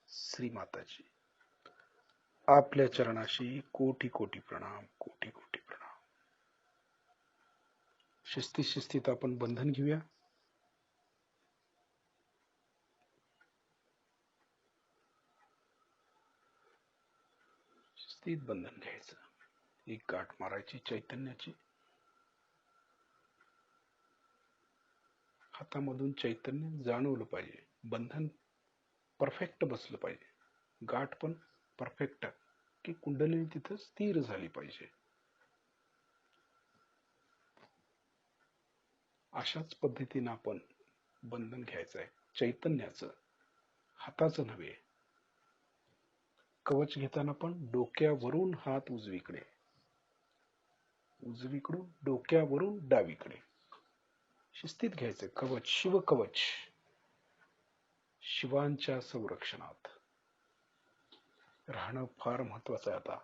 श्रीमाताजी आपल्या चरणाशी कोटी कोटी प्रणाम, कोटी कोटी प्रणाम. शिस्तीत आपण बंधन घेऊया. शिस्तीत बंधन घ्यायचं. एक गाठ मारायची चैतन्याची. हातामधून चैतन्य जाणवलं पाहिजे. बंधन परफेक्ट बसलं पाहिजे. गाठ पण परफेक्ट की कुंडलिनी तिथं स्थिर झाली पाहिजे. अशाच पद्धतीनं आपण बंधन घ्यायचं आहे, चैतन्याचं, हाताचं नव्हे. कवच घेताना पण डोक्यावरून हात उजवीकडे, उजवीकडून डोक्यावरून डावीकडे. शिस्तीत घ्यायचं. कवच, शिवकवच, शिवांच्या संरक्षणात राहणं फार महत्वाचं आहे आता.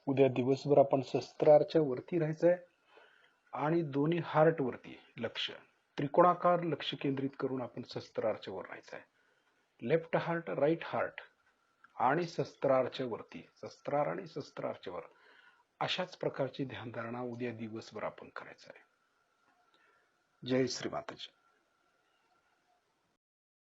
उद्या दिवसभर आपण सहस्त्रारच्या वरती राहायचंय आणि दोन्ही हार्ट वरती लक्ष, त्रिकोणाकार लक्ष केंद्रित करून आपण सहस्त्रारच्या वर राहायचंय. लेफ्ट हार्ट, राईट हार्ट आणि सहस्त्रारच्या वरती, सहस्त्रार आणि सहस्त्रारच्या वर. अशाच प्रकारची ध्यानधारणा उद्या दिवसभर आपण करायचं आहे. जय श्री माताजी.